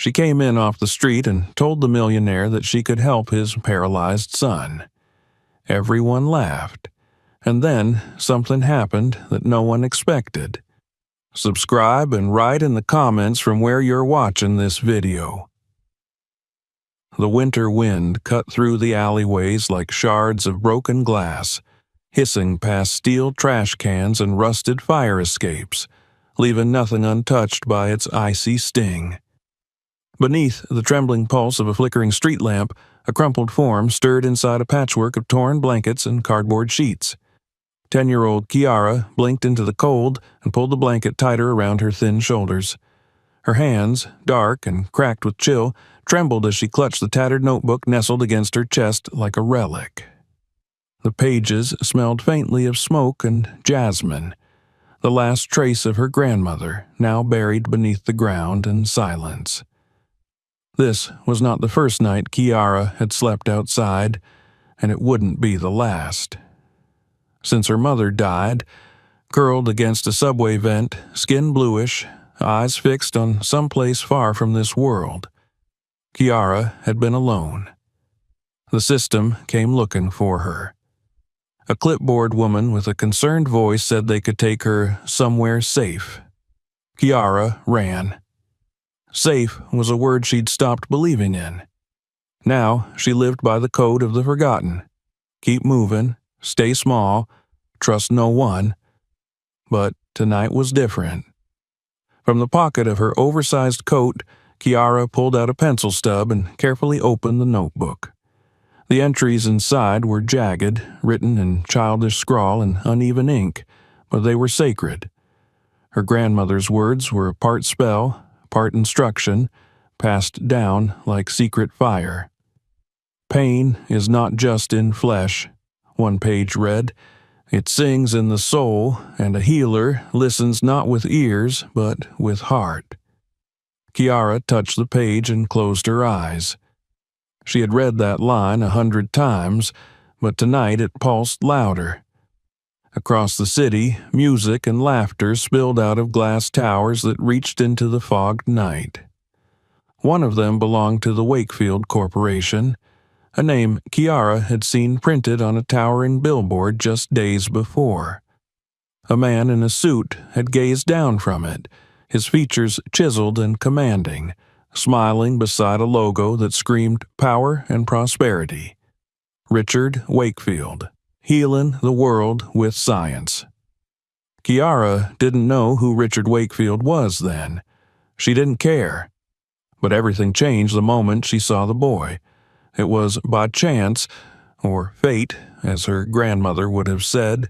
She came in off the street and told the millionaire that she could help his paralyzed son. Everyone laughed, and then something happened that no one expected. Subscribe and write in the comments from where you're watching this video. The winter wind cut through the alleyways like shards of broken glass, hissing past steel trash cans and rusted fire escapes, leaving nothing untouched by its icy sting. Beneath the trembling pulse of a flickering street lamp, a crumpled form stirred inside a patchwork of torn blankets and cardboard sheets. 10-year-old Kiara blinked into the cold and pulled the blanket tighter around her thin shoulders. Her hands, dark and cracked with chill, trembled as she clutched the tattered notebook nestled against her chest like a relic. The pages smelled faintly of smoke and jasmine, the last trace of her grandmother, now buried beneath the ground in silence. This was not the first night Kiara had slept outside, and it wouldn't be the last. Since her mother died, curled against a subway vent, skin bluish, eyes fixed on some place far from this world, Kiara had been alone. The system came looking for her. A clipboard woman with a concerned voice said they could take her somewhere safe. Kiara ran. Safe was a word she'd stopped believing in. Now she lived by the code of the forgotten. Keep moving, stay small, trust no one. But tonight was different. From the pocket of her oversized coat, Kiara pulled out a pencil stub and carefully opened the notebook. The entries inside were jagged, written in childish scrawl and uneven ink, but they were sacred. Her grandmother's words were part spell, part instruction, passed down like secret fire. Pain is not just in flesh, one page read. It sings in the soul, and a healer listens not with ears, but with heart. Kiara touched the page and closed her eyes. She had read that line 100 times, but tonight it pulsed louder. Across the city, music and laughter spilled out of glass towers that reached into the fogged night. One of them belonged to the Wakefield Corporation, a name Kiara had seen printed on a towering billboard just days before. A man in a suit had gazed down from it, his features chiseled and commanding, smiling beside a logo that screamed power and prosperity. Richard Wakefield, healing the world with science. Kiara didn't know who Richard Wakefield was then. She didn't care. But everything changed the moment she saw the boy. It was by chance, or fate, as her grandmother would have said.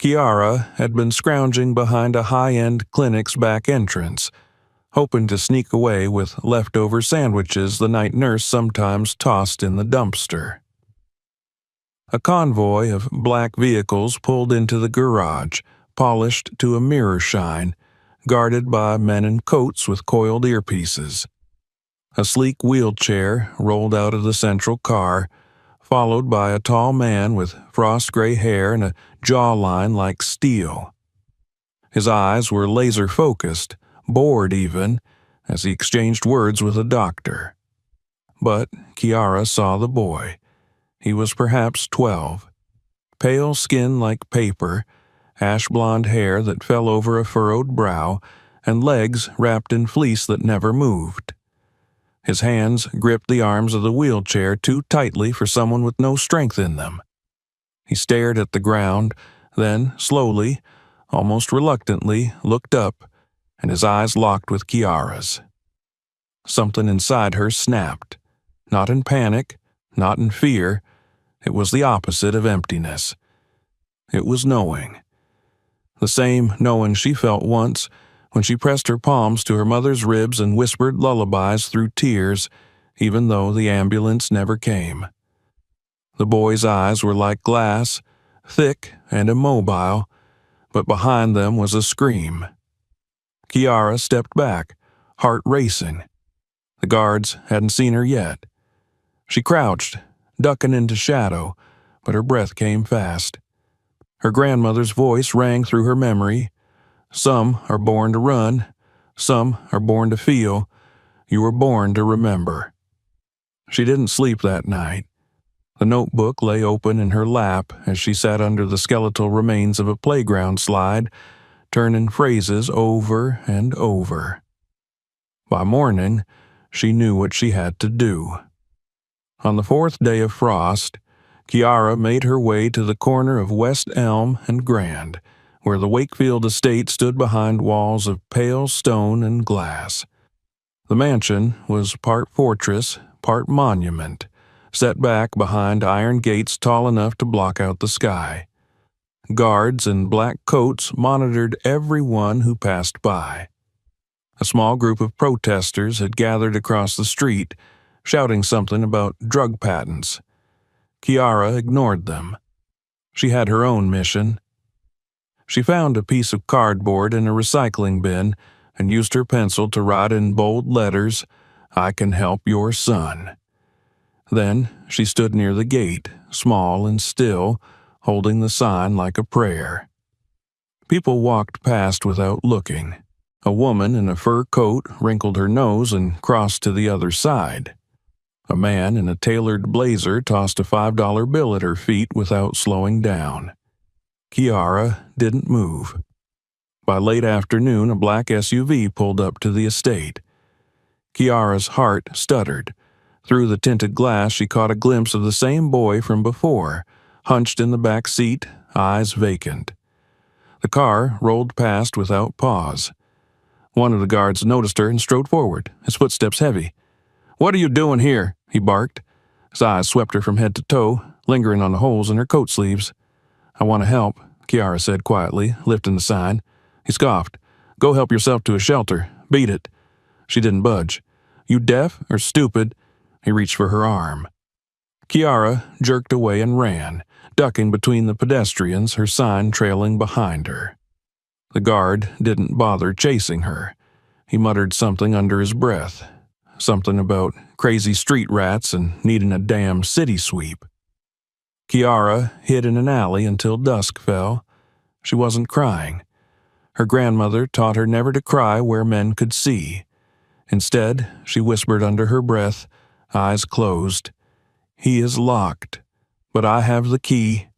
Kiara had been scrounging behind a high-end clinic's back entrance, hoping to sneak away with leftover sandwiches the night nurse sometimes tossed in the dumpster. A convoy of black vehicles pulled into the garage, polished to a mirror shine, guarded by men in coats with coiled earpieces. A sleek wheelchair rolled out of the central car, followed by a tall man with frost-gray hair and a jawline like steel. His eyes were laser-focused, bored even, as he exchanged words with a doctor. But Kiara saw the boy. He was perhaps 12. Pale skin like paper, ash-blonde hair that fell over a furrowed brow, and legs wrapped in fleece that never moved. His hands gripped the arms of the wheelchair too tightly for someone with no strength in them. He stared at the ground, then slowly, almost reluctantly, looked up, and his eyes locked with Kiara's. Something inside her snapped. Not in panic, not in fear. It was the opposite of emptiness. It was knowing. The same knowing she felt once when she pressed her palms to her mother's ribs and whispered lullabies through tears, even though the ambulance never came. The boy's eyes were like glass, thick and immobile, but behind them was a scream. Kiara stepped back, heart racing. The guards hadn't seen her yet. She crouched, ducking into shadow, but her breath came fast. Her grandmother's voice rang through her memory. Some are born to run, some are born to feel. You were born to remember." She didn't sleep that night. The notebook lay open in her lap as she sat under the skeletal remains of a playground slide, turning phrases over and over. By morning, she knew what she had to do. On the 4th day of frost, Kiara made her way to the corner of West Elm and Grand, where the Wakefield estate stood behind walls of pale stone and glass. The mansion was part fortress, part monument, set back behind iron gates tall enough to block out the sky. Guards in black coats monitored everyone who passed by. A small group of protesters had gathered across the street, shouting something about drug patents. Kiara ignored them. She had her own mission. She found a piece of cardboard in a recycling bin and used her pencil to write in bold letters, "I can help your son." Then she stood near the gate, small and still, holding the sign like a prayer. People walked past without looking. A woman in a fur coat wrinkled her nose and crossed to the other side. A man in a tailored blazer tossed a $5 bill at her feet without slowing down. Kiara didn't move. By late afternoon, a black SUV pulled up to the estate. Kiara's heart stuttered. Through the tinted glass, she caught a glimpse of the same boy from before, hunched in the back seat, eyes vacant. The car rolled past without pause. One of the guards noticed her and strode forward, his footsteps heavy. "What are you doing here?" he barked. His eyes swept her from head to toe, lingering on the holes in her coat sleeves. "I want to help," Kiara said quietly, lifting the sign. He scoffed. "Go help yourself to a shelter. Beat it." She didn't budge. "You deaf or stupid?" He reached for her arm. Kiara jerked away and ran, ducking between the pedestrians, her sign trailing behind her. The guard didn't bother chasing her. He muttered something under his breath, something about crazy street rats and needing a damn city sweep. Kiara hid in an alley until dusk fell. She wasn't crying. Her grandmother taught her never to cry where men could see. Instead, she whispered under her breath, eyes closed, "He is locked, but I have the key."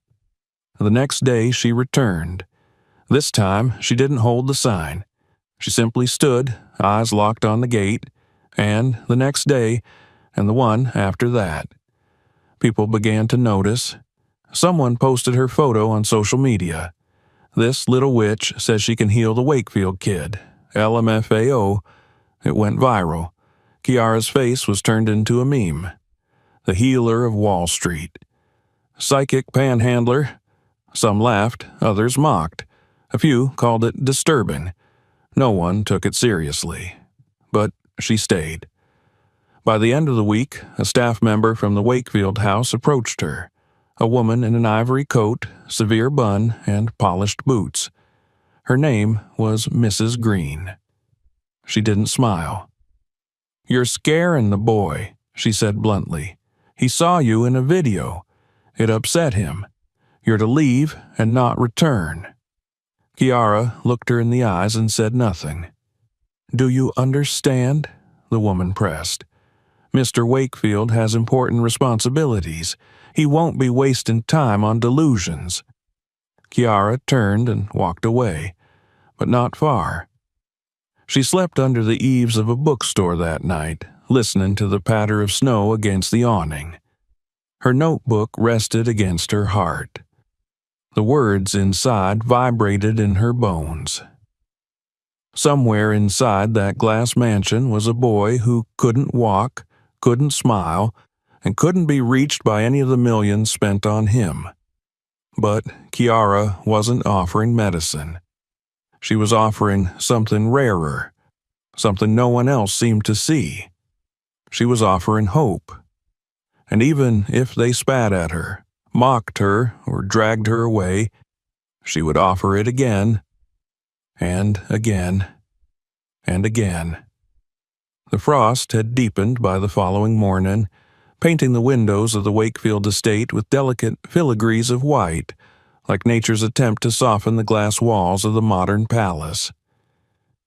The next day she returned. This time she didn't hold the sign. She simply stood, eyes locked on the gate, and the next day, and the one after that. People began to notice. Someone posted her photo on social media. "This little witch says she can heal the Wakefield kid. LMFAO." It went viral. Kiara's face was turned into a meme. The healer of Wall Street. Psychic panhandler. Some laughed, others mocked. A few called it disturbing. No one took it seriously. But she stayed. By the end of the week, a staff member from the Wakefield house approached her. A woman in an ivory coat, severe bun, and polished boots. Her name was Mrs. Green. She didn't smile. "You're scaring the boy," she said bluntly. "He saw you in a video. It upset him. You're to leave and not return." Kiara looked her in the eyes and said nothing. "Do you understand?" the woman pressed. "Mr. Wakefield has important responsibilities. He won't be wasting time on delusions." Kiara turned and walked away, but not far. She slept under the eaves of a bookstore that night, listening to the patter of snow against the awning. Her notebook rested against her heart. The words inside vibrated in her bones. Somewhere inside that glass mansion was a boy who couldn't walk, couldn't smile, and couldn't be reached by any of the millions spent on him. But Kiara wasn't offering medicine. She was offering something rarer, something no one else seemed to see. She was offering hope. And even if they spat at her, mocked her, or dragged her away, she would offer it again, and again, and again. The frost had deepened by the following morning, painting the windows of the Wakefield estate with delicate filigrees of white, like nature's attempt to soften the glass walls of the modern palace.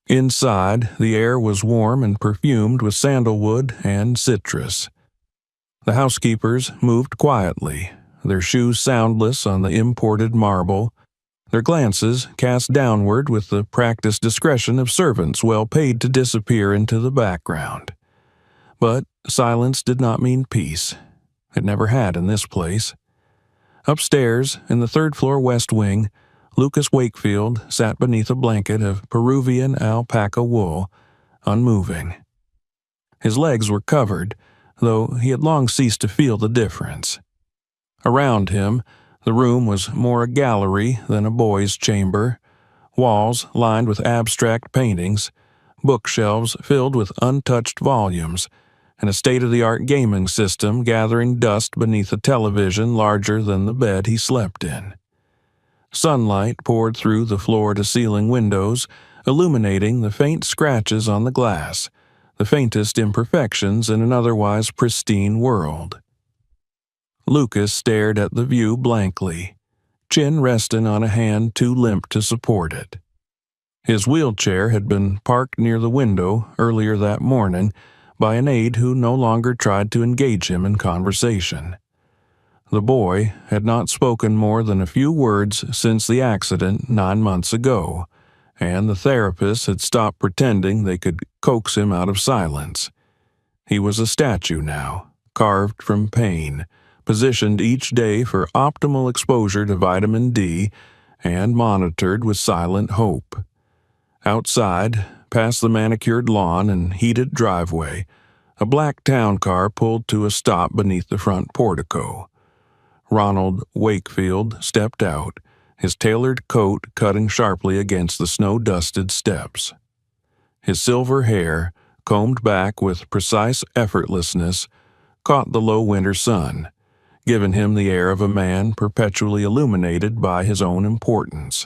Inside, the air was warm and perfumed with sandalwood and citrus. The housekeepers moved quietly, their shoes soundless on the imported marble, their glances cast downward with the practiced discretion of servants well paid to disappear into the background. But silence did not mean peace. It never had in this place. Upstairs, in the third-floor west wing, Lucas Wakefield sat beneath a blanket of Peruvian alpaca wool, unmoving. His legs were covered, though he had long ceased to feel the difference. Around him, the room was more a gallery than a boy's chamber, walls lined with abstract paintings, bookshelves filled with untouched volumes, and a state-of-the-art gaming system gathering dust beneath a television larger than the bed he slept in. Sunlight poured through the floor-to-ceiling windows, illuminating the faint scratches on the glass, the faintest imperfections in an otherwise pristine world. Lucas stared at the view blankly, chin resting on a hand too limp to support it. His wheelchair had been parked near the window earlier that morning by an aide who no longer tried to engage him in conversation. The boy had not spoken more than a few words since the accident 9 months ago, and the therapist had stopped pretending they could coax him out of silence. He was a statue now, carved from pain, positioned each day for optimal exposure to vitamin D, and monitored with silent hope. Outside, past the manicured lawn and heated driveway, a black town car pulled to a stop beneath the front portico. Ronald Wakefield stepped out, his tailored coat cutting sharply against the snow-dusted steps. His silver hair, combed back with precise effortlessness, caught the low winter sun, giving him the air of a man perpetually illuminated by his own importance.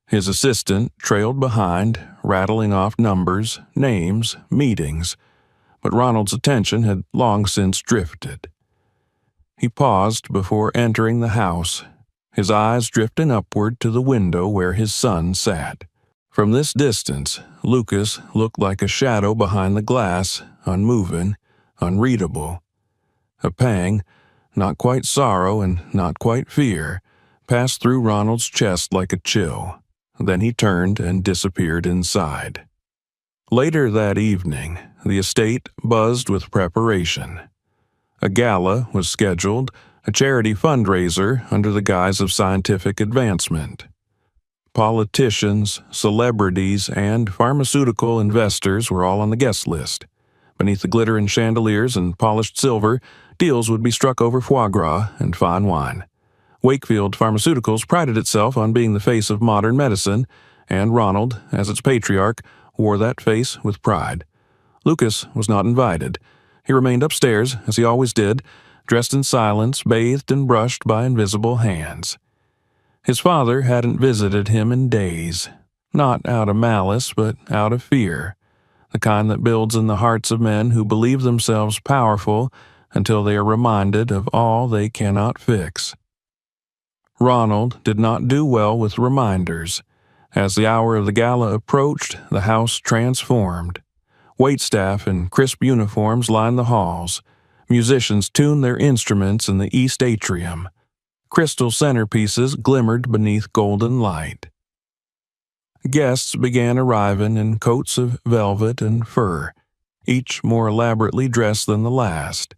His assistant trailed behind, rattling off numbers, names, meetings, but Ronald's attention had long since drifted. He paused before entering the house, his eyes drifting upward to the window where his son sat. From this distance, Lucas looked like a shadow behind the glass, unmoving, unreadable. A pang, not quite sorrow and not quite fear, passed through Ronald's chest like a chill. Then he turned and disappeared inside. Later that evening, the estate buzzed with preparation. A gala was scheduled, a charity fundraiser under the guise of scientific advancement. Politicians, celebrities, and pharmaceutical investors were all on the guest list. Beneath the glittering chandeliers and polished silver, deals would be struck over foie gras and fine wine. Wakefield Pharmaceuticals prided itself on being the face of modern medicine, and Ronald, as its patriarch, wore that face with pride. Lucas was not invited. He remained upstairs, as he always did, dressed in silence, bathed and brushed by invisible hands. His father hadn't visited him in days, not out of malice, but out of fear, the kind that builds in the hearts of men who believe themselves powerful until they are reminded of all they cannot fix. Ronald did not do well with reminders. As the hour of the gala approached, the house transformed. Waitstaff in crisp uniforms lined the halls. Musicians tuned their instruments in the east atrium. Crystal centerpieces glimmered beneath golden light. Guests began arriving in coats of velvet and fur, each more elaborately dressed than the last.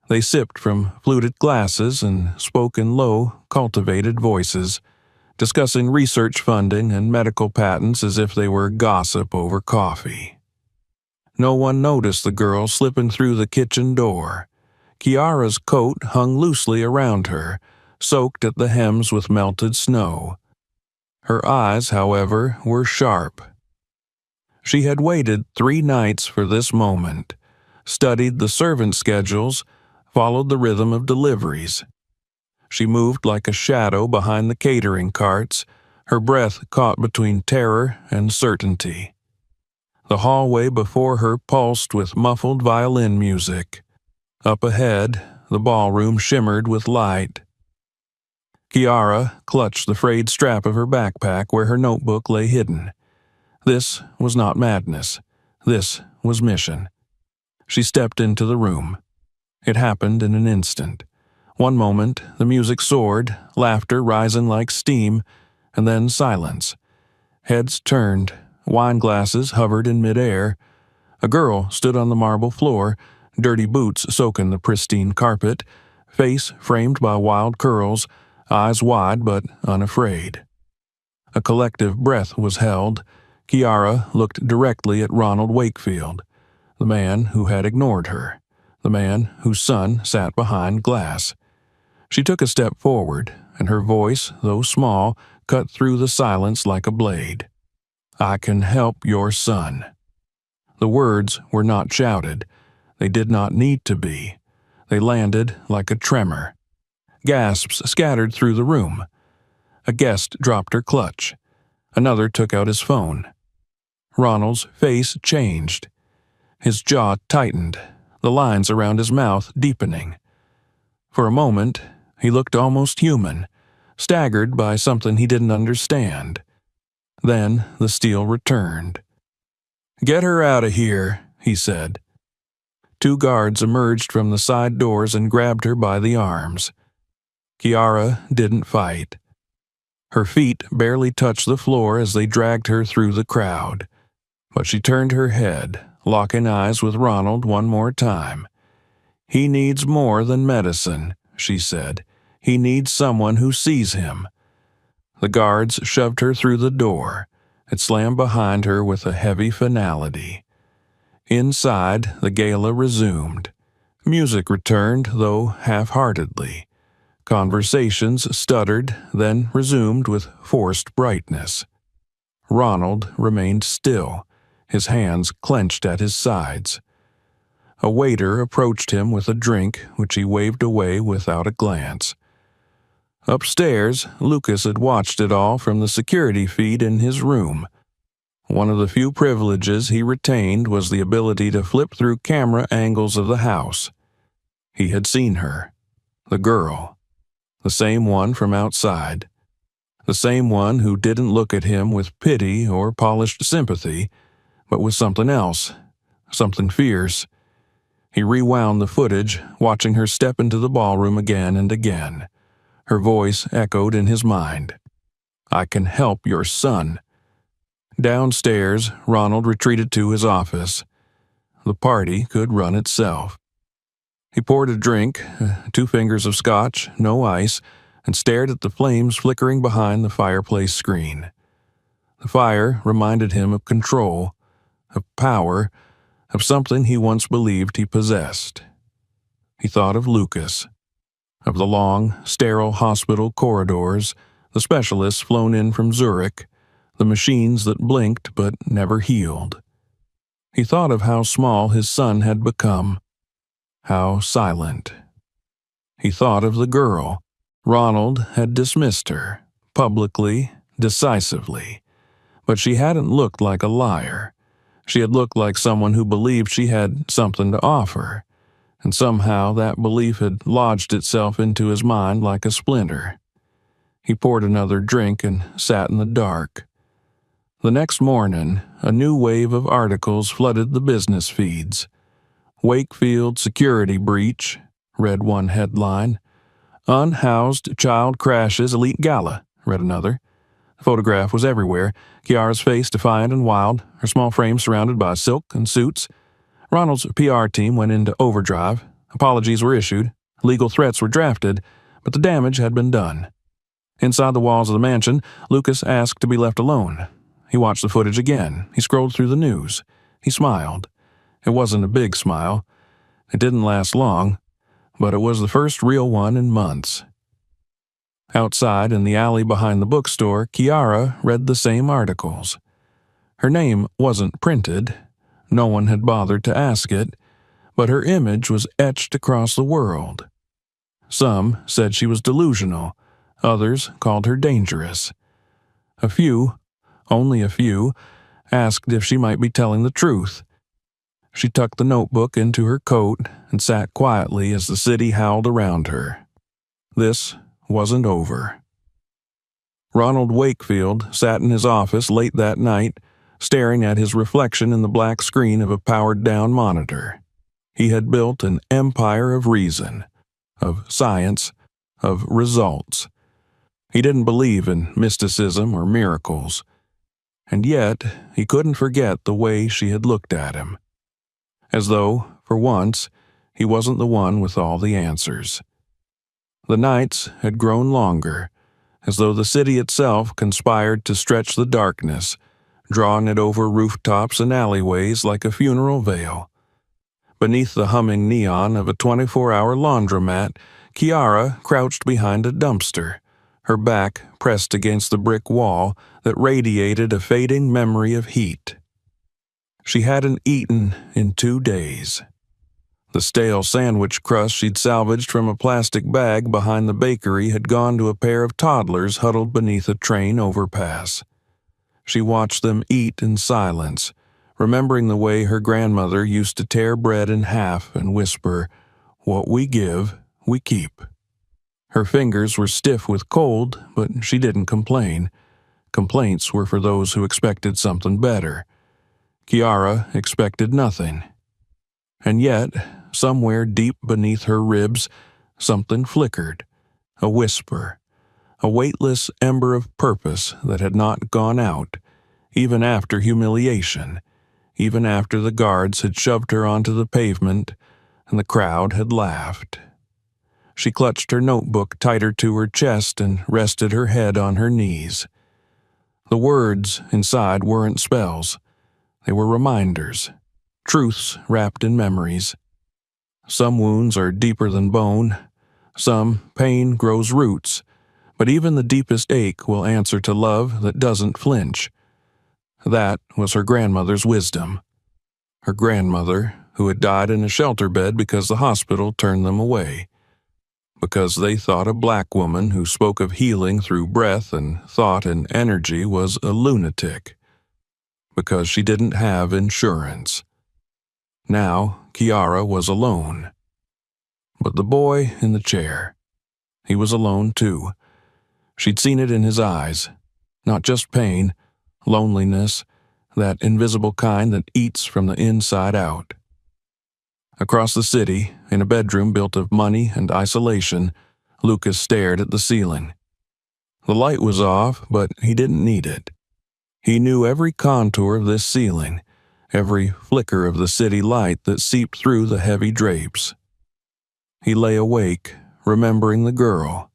They sipped from fluted glasses and spoke in low, cultivated voices, discussing research funding and medical patents as if they were gossip over coffee. No one noticed the girl slipping through the kitchen door. Kiara's coat hung loosely around her, soaked at the hems with melted snow. Her eyes, however, were sharp. She had waited 3 nights for this moment, studied the servant schedules, followed the rhythm of deliveries. She moved like a shadow behind the catering carts, her breath caught between terror and certainty. The hallway before her pulsed with muffled violin music. Up ahead, the ballroom shimmered with light. Kiara clutched the frayed strap of her backpack where her notebook lay hidden. This was not madness. This was mission. She stepped into the room. It happened in an instant. One moment, the music soared, laughter rising like steam, and then silence. Heads turned, wine glasses hovered in midair. A girl stood on the marble floor, dirty boots soaking the pristine carpet, face framed by wild curls, eyes wide but unafraid. A collective breath was held. Kiara looked directly at Ronald Wakefield, the man who had ignored her, the man whose son sat behind glass. She took a step forward, and her voice, though small, cut through the silence like a blade. "I can help your son." The words were not shouted. They did not need to be. They landed like a tremor. Gasps scattered through the room. A guest dropped her clutch. Another took out his phone. Ronald's face changed. His jaw tightened, the lines around his mouth deepening. For a moment, he looked almost human, staggered by something he didn't understand. Then the steel returned. "Get her out of here," he said. Two guards emerged from the side doors and grabbed her by the arms. Kiara didn't fight. Her feet barely touched the floor as they dragged her through the crowd. But she turned her head, locking eyes with Ronald one more time. "He needs more than medicine," she said. "He needs someone who sees him." The guards shoved her through the door. It slammed behind her with a heavy finality. Inside, the gala resumed. Music returned, though half-heartedly. Conversations stuttered, then resumed with forced brightness. Ronald remained still, his hands clenched at his sides. A waiter approached him with a drink, which he waved away without a glance. Upstairs, Lucas had watched it all from the security feed in his room. One of the few privileges he retained was the ability to flip through camera angles of the house. He had seen her, the girl, the same one from outside, the same one who didn't look at him with pity or polished sympathy, but with something else, something fierce. He rewound the footage, watching her step into the ballroom again and again. Her voice echoed in his mind. "I can help your son." Downstairs, Ronald retreated to his office. The party could run itself. He poured a drink, 2 fingers of scotch, no ice, and stared at the flames flickering behind the fireplace screen. The fire reminded him of control, of power, of something he once believed he possessed. He thought of Lucas, of the long, sterile hospital corridors, the specialists flown in from Zurich, the machines that blinked but never healed. He thought of how small his son had become, how silent. He thought of the girl. Ronald had dismissed her, publicly, decisively, but she hadn't looked like a liar. She had looked like someone who believed she had something to offer, and somehow that belief had lodged itself into his mind like a splinter. He poured another drink and sat in the dark. The next morning, a new wave of articles flooded the business feeds. "Wakefield security breach," read one headline. "Unhoused child crashes elite gala," read another. The photograph was everywhere, Kiara's face defiant and wild, her small frame surrounded by silk and suits. Ronald's PR team went into overdrive. Apologies were issued, legal threats were drafted, but the damage had been done. Inside the walls of the mansion, Lucas asked to be left alone. He watched the footage again. He scrolled through the news. He smiled. It wasn't a big smile. It didn't last long, but it was the first real one in months. Outside, in the alley behind the bookstore, Kiara read the same articles. Her name wasn't printed. No one had bothered to ask it, but her image was etched across the world. Some said she was delusional. Others called her dangerous. A few, only a few, asked if she might be telling the truth. She tucked the notebook into her coat and sat quietly as the city howled around her. This wasn't over. Ronald Wakefield sat in his office late that night, staring at his reflection in the black screen of a powered-down monitor. He had built an empire of reason, of science, of results. He didn't believe in mysticism or miracles. And yet, he couldn't forget the way she had looked at him. As though, for once, he wasn't the one with all the answers. The nights had grown longer, as though the city itself conspired to stretch the darkness, drawing it over rooftops and alleyways like a funeral veil. Beneath the humming neon of a 24-hour laundromat, Kiara crouched behind a dumpster, her back pressed against the brick wall that radiated a fading memory of heat. She hadn't eaten in 2 days. The stale sandwich crust she'd salvaged from a plastic bag behind the bakery had gone to a pair of toddlers huddled beneath a train overpass. She watched them eat in silence, remembering the way her grandmother used to tear bread in half and whisper, "What we give, we keep." Her fingers were stiff with cold, but she didn't complain. Complaints were for those who expected something better. Kiara expected nothing. And yet, somewhere deep beneath her ribs, something flickered, a whisper, a weightless ember of purpose that had not gone out, even after humiliation, even after the guards had shoved her onto the pavement and the crowd had laughed. She clutched her notebook tighter to her chest and rested her head on her knees. The words inside weren't spells. They were reminders, truths wrapped in memories. Some wounds are deeper than bone. Some pain grows roots. But even the deepest ache will answer to love that doesn't flinch. That was her grandmother's wisdom. Her grandmother, who had died in a shelter bed because the hospital turned them away. Because they thought a black woman who spoke of healing through breath and thought and energy was a lunatic. Because she didn't have insurance. Now, Kiara was alone. But the boy in the chair, he was alone too. She'd seen it in his eyes. Not just pain, loneliness, that invisible kind that eats from the inside out. Across the city, in a bedroom built of money and isolation, Lucas stared at the ceiling. The light was off, but he didn't need it. He knew every contour of this ceiling, every flicker of the city light that seeped through the heavy drapes. He lay awake, remembering the girl.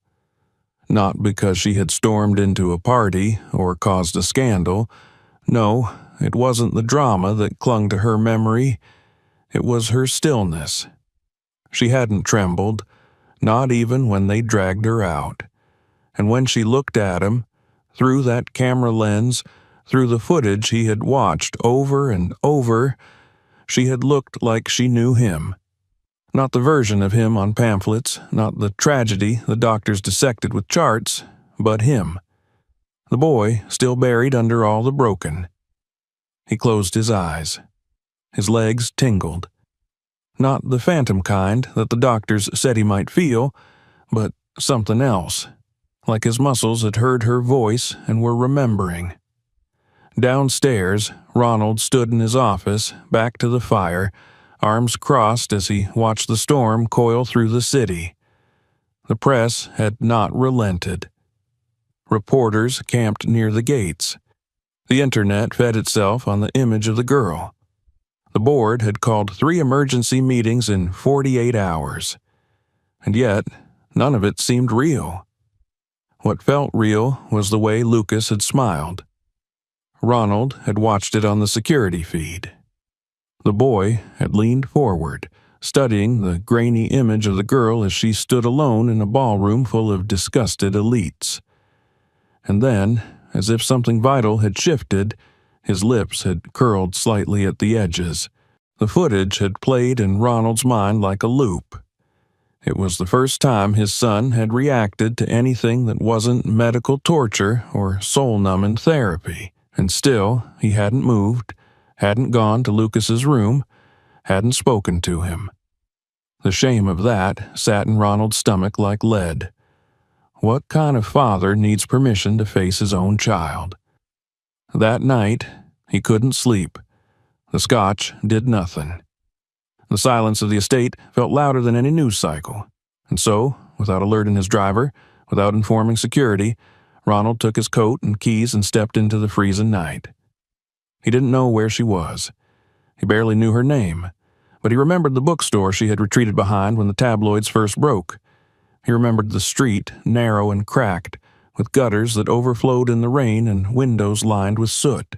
Not because she had stormed into a party or caused a scandal. No, it wasn't the drama that clung to her memory. It was her stillness. She hadn't trembled, not even when they dragged her out. And when she looked at him, through that camera lens, through the footage he had watched over and over, she had looked like she knew him. Not the version of him on pamphlets, not the tragedy the doctors dissected with charts, but him. The boy still buried under all the broken. He closed his eyes. His legs tingled. Not the phantom kind that the doctors said he might feel, but something else, like his muscles had heard her voice and were remembering. Downstairs, Ronald stood in his office, back to the fire, arms crossed as he watched the storm coil through the city. The press had not relented. Reporters camped near the gates. The internet fed itself on the image of the girl. The board had called 3 emergency meetings in 48 hours. And yet, none of it seemed real. What felt real was the way Lucas had smiled. Ronald had watched it on the security feed. The boy had leaned forward, studying the grainy image of the girl as she stood alone in a ballroom full of disgusted elites. And then, as if something vital had shifted, his lips had curled slightly at the edges. The footage had played in Ronald's mind like a loop. It was the first time his son had reacted to anything that wasn't medical torture or soul-numbing therapy, and still he hadn't moved, hadn't gone to Lucas's room, hadn't spoken to him. The shame of that sat in Ronald's stomach like lead. What kind of father needs permission to face his own child? That night, He couldn't sleep. The scotch did nothing. The silence of the estate felt louder than any news cycle, and so, without alerting his driver, without informing security, Ronald took his coat and keys and stepped into the freezing night. He didn't know where she was. He barely knew her name, but he remembered the bookstore she had retreated behind when the tabloids first broke. He remembered the street, narrow and cracked, with gutters that overflowed in the rain and windows lined with soot.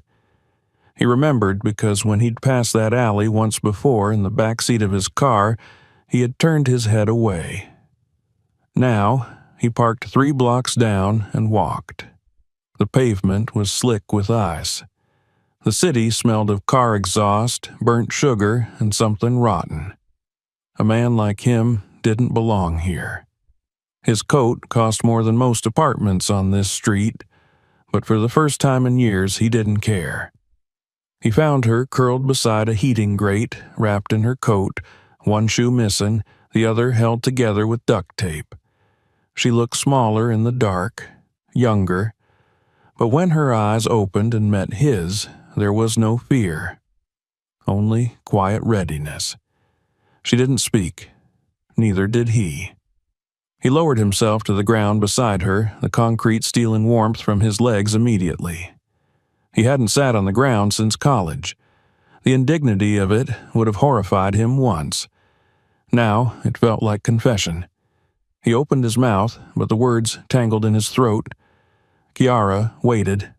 He remembered because when he'd passed that alley once before in the back seat of his car, he had turned his head away. Now, he parked 3 blocks down and walked. The pavement was slick with ice. The city smelled of car exhaust, burnt sugar, and something rotten. A man like him didn't belong here. His coat cost more than most apartments on this street, but for the first time in years he didn't care. He found her curled beside a heating grate, wrapped in her coat, one shoe missing, the other held together with duct tape. She looked smaller in the dark, younger, but when her eyes opened and met his, there was no fear, only quiet readiness. She didn't speak. Neither did he. He lowered himself to the ground beside her, the concrete stealing warmth from his legs immediately. He hadn't sat on the ground since college. The indignity of it would have horrified him once. Now it felt like confession. He opened his mouth, but the words tangled in his throat. Kiara waited.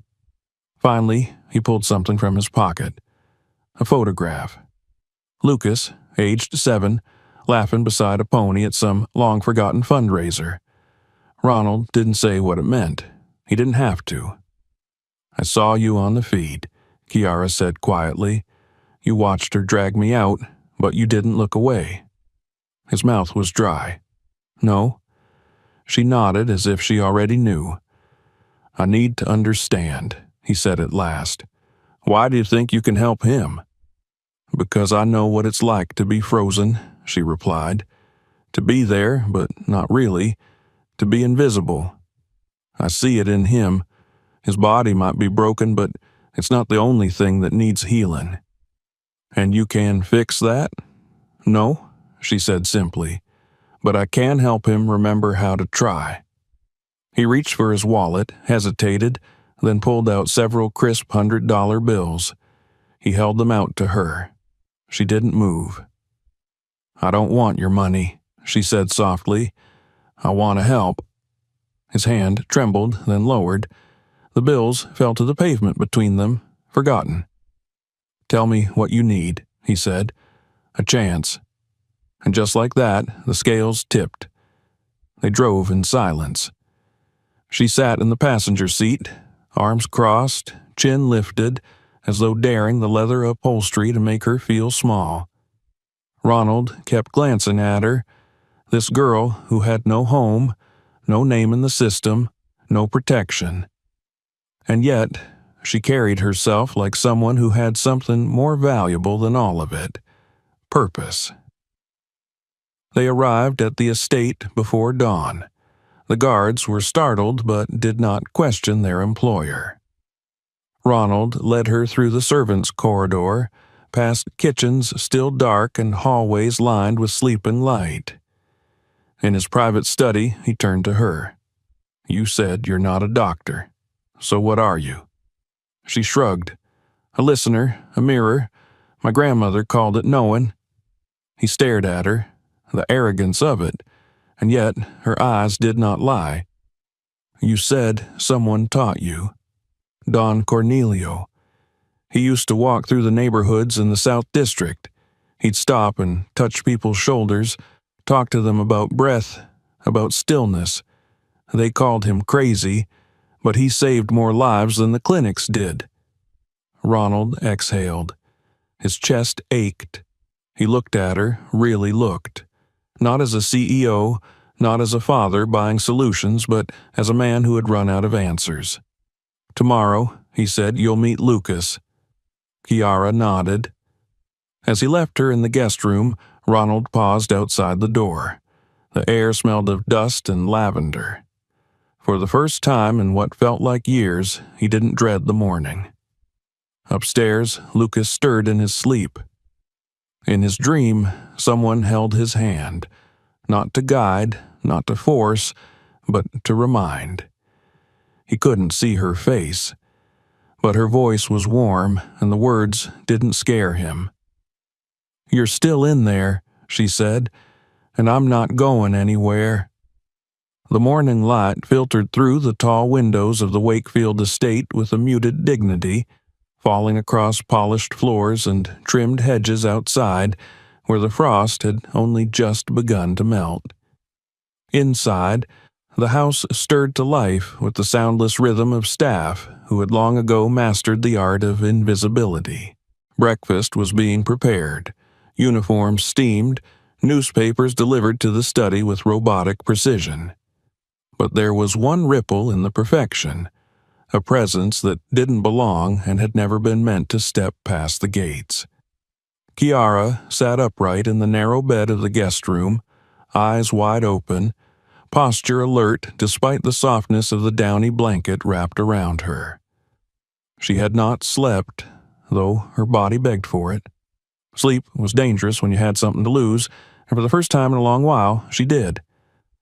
Finally, he pulled something from his pocket. A photograph. Lucas, aged 7, laughing beside a pony at some long-forgotten fundraiser. Ronald didn't say what it meant. He didn't have to. "I saw you on the feed," Kiara said quietly. "You watched her drag me out, but you didn't look away." His mouth was dry. "No?" She nodded as if she already knew. "I need to understand," he said at last. "Why do you think you can help him?" "Because I know what it's like to be frozen," she replied. "To be there, but not really. To be invisible. I see it in him. His body might be broken, but it's not the only thing that needs healing." "And you can fix that?" "No," she said simply, "but I can help him remember how to try." He reached for his wallet, hesitated, then pulled out several crisp $100 bills. He held them out to her. She didn't move. "I don't want your money," she said softly. "I want to help." His hand trembled, then lowered. The bills fell to the pavement between them, forgotten. "Tell me what you need," he said. "A chance." And just like that, the scales tipped. They drove in silence. She sat in the passenger seat, arms crossed, chin lifted, as though daring the leather upholstery to make her feel small. Ronald kept glancing at her, this girl who had no home, no name in the system, no protection. And yet, she carried herself like someone who had something more valuable than all of it: purpose. They arrived at the estate before dawn. The guards were startled but did not question their employer. Ronald led her through the servants' corridor, past kitchens still dark and hallways lined with sleeping light. In his private study, he turned to her. "You said you're not a doctor. So what are you?" She shrugged. "A listener, a mirror. My grandmother called it knowing." He stared at her, the arrogance of it, and yet her eyes did not lie. "You said someone taught you. Don Cornelio. He used to walk through the neighborhoods in the South District. He'd stop and touch people's shoulders, talk to them about breath, about stillness. They called him crazy, but he saved more lives than the clinics did." Ronald exhaled. His chest ached. He looked at her, really looked. Not as a CEO, not as a father buying solutions, but as a man who had run out of answers. "Tomorrow," he said, "you'll meet Lucas." Kiara nodded. As he left her in the guest room, Ronald paused outside the door. The air smelled of dust and lavender. For the first time in what felt like years, he didn't dread the morning. Upstairs, Lucas stirred in his sleep. In his dream, someone held his hand, not to guide, not to force, but to remind. He couldn't see her face, but her voice was warm and the words didn't scare him. "You're still in there," she said, "and I'm not going anywhere." The morning light filtered through the tall windows of the Wakefield estate with a muted dignity, falling across polished floors and trimmed hedges outside where the frost had only just begun to melt. Inside, the house stirred to life with the soundless rhythm of staff who had long ago mastered the art of invisibility. Breakfast was being prepared, uniforms steamed, newspapers delivered to the study with robotic precision. But there was one ripple in the perfection, a presence that didn't belong and had never been meant to step past the gates. Kiara sat upright in the narrow bed of the guest room, eyes wide open, posture alert despite the softness of the downy blanket wrapped around her. She had not slept, though her body begged for it. Sleep was dangerous when you had something to lose, and for the first time in a long while, she did.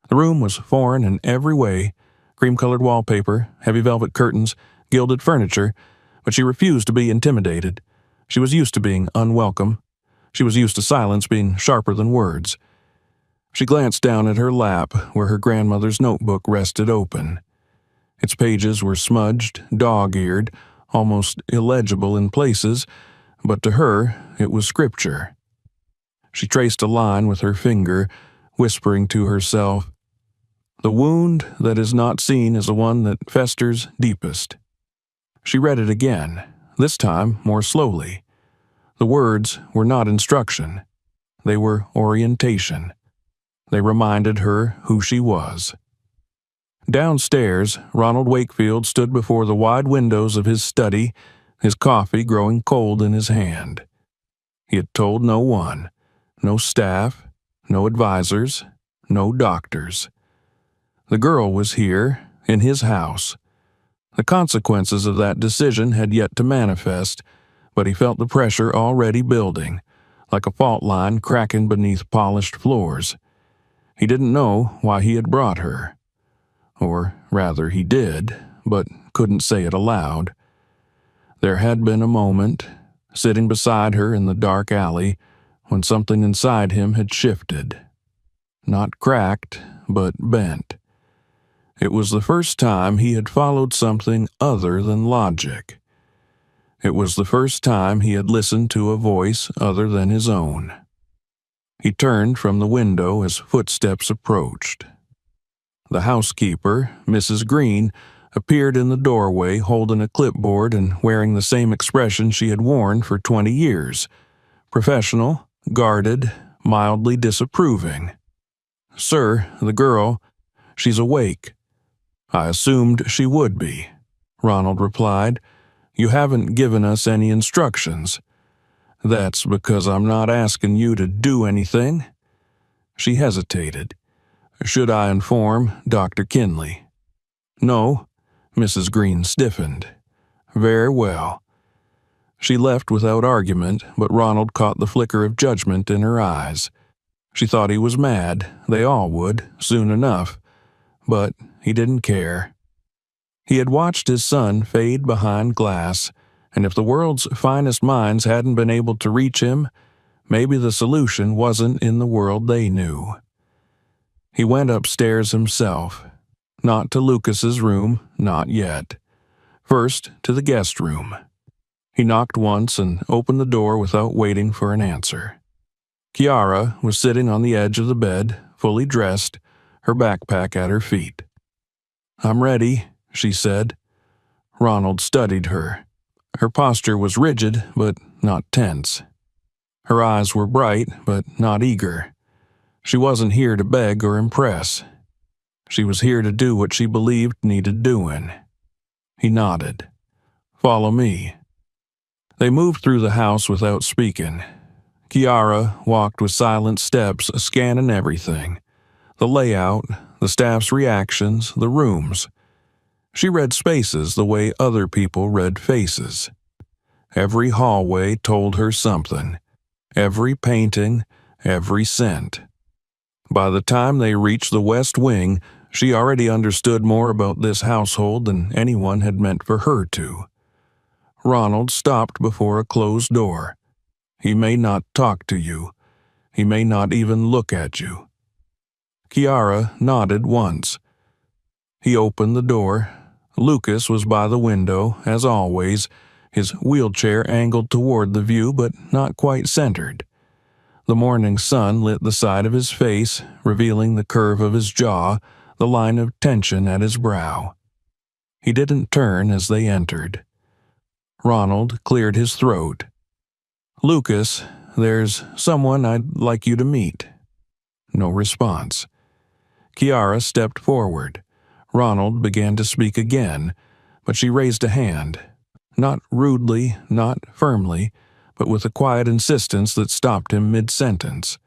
The room was foreign in every way, cream-colored wallpaper, heavy velvet curtains, gilded furniture, but she refused to be intimidated. She was used to being unwelcome. She was used to silence being sharper than words. She glanced down at her lap where her grandmother's notebook rested open. Its pages were smudged, dog-eared, almost illegible in places, but to her it was scripture. She traced a line with her finger, whispering to herself, "The wound that is not seen is the one that festers deepest." She read it again, this time more slowly. The words were not instruction. They were orientation. They reminded her who she was. Downstairs, Ronald Wakefield stood before the wide windows of his study, his coffee growing cold in his hand. He had told no one, no staff, no advisors, no doctors. The girl was here, in his house. The consequences of that decision had yet to manifest, but he felt the pressure already building, like a fault line cracking beneath polished floors. He didn't know why he had brought her. Or rather, he did, but couldn't say it aloud. There had been a moment, sitting beside her in the dark alley, when something inside him had shifted. Not cracked, but bent. It was the first time he had followed something other than logic. It was the first time he had listened to a voice other than his own. He turned from the window as footsteps approached. The housekeeper, Mrs. Green, appeared in the doorway holding a clipboard and wearing the same expression she had worn for 20 years. Professional, guarded, mildly disapproving. "Sir, the girl, she's awake." "I assumed she would be," Ronald replied. "You haven't given us any instructions." "That's because I'm not asking you to do anything." She hesitated. "Should I inform Dr. Kinley?" "No." Mrs. Green stiffened. "Very well." She left without argument, but Ronald caught the flicker of judgment in her eyes. She thought he was mad. They all would, soon enough. But he didn't care. He had watched his son fade behind glass, and if the world's finest minds hadn't been able to reach him, maybe the solution wasn't in the world they knew. He went upstairs himself. Not to Lucas's room, not yet. First, to the guest room. He knocked once and opened the door without waiting for an answer. Kiara was sitting on the edge of the bed, fully dressed, her backpack at her feet. "I'm ready," she said. Ronald studied her. Her posture was rigid, but not tense. Her eyes were bright, but not eager. She wasn't here to beg or impress. She was here to do what she believed needed doing. He nodded. "Follow me." They moved through the house without speaking. Kiara walked with silent steps, scanning everything. The layout, the staff's reactions, the rooms. She read spaces the way other people read faces. Every hallway told her something. Every painting, every scent. By the time they reached the West Wing, she already understood more about this household than anyone had meant for her to. Ronald stopped before a closed door. He may not talk to you. He may not even look at you. Kiara nodded once. He opened the door. Lucas was by the window, as always, his wheelchair angled toward the view but not quite centered. The morning sun lit the side of his face, revealing the curve of his jaw, the line of tension at his brow. He didn't turn as they entered. Ronald cleared his throat. "Lucas, there's someone I'd like you to meet." No response. Kiara stepped forward. Ronald began to speak again, but she raised a hand. Not rudely, not firmly, but with a quiet insistence that stopped him mid-sentence.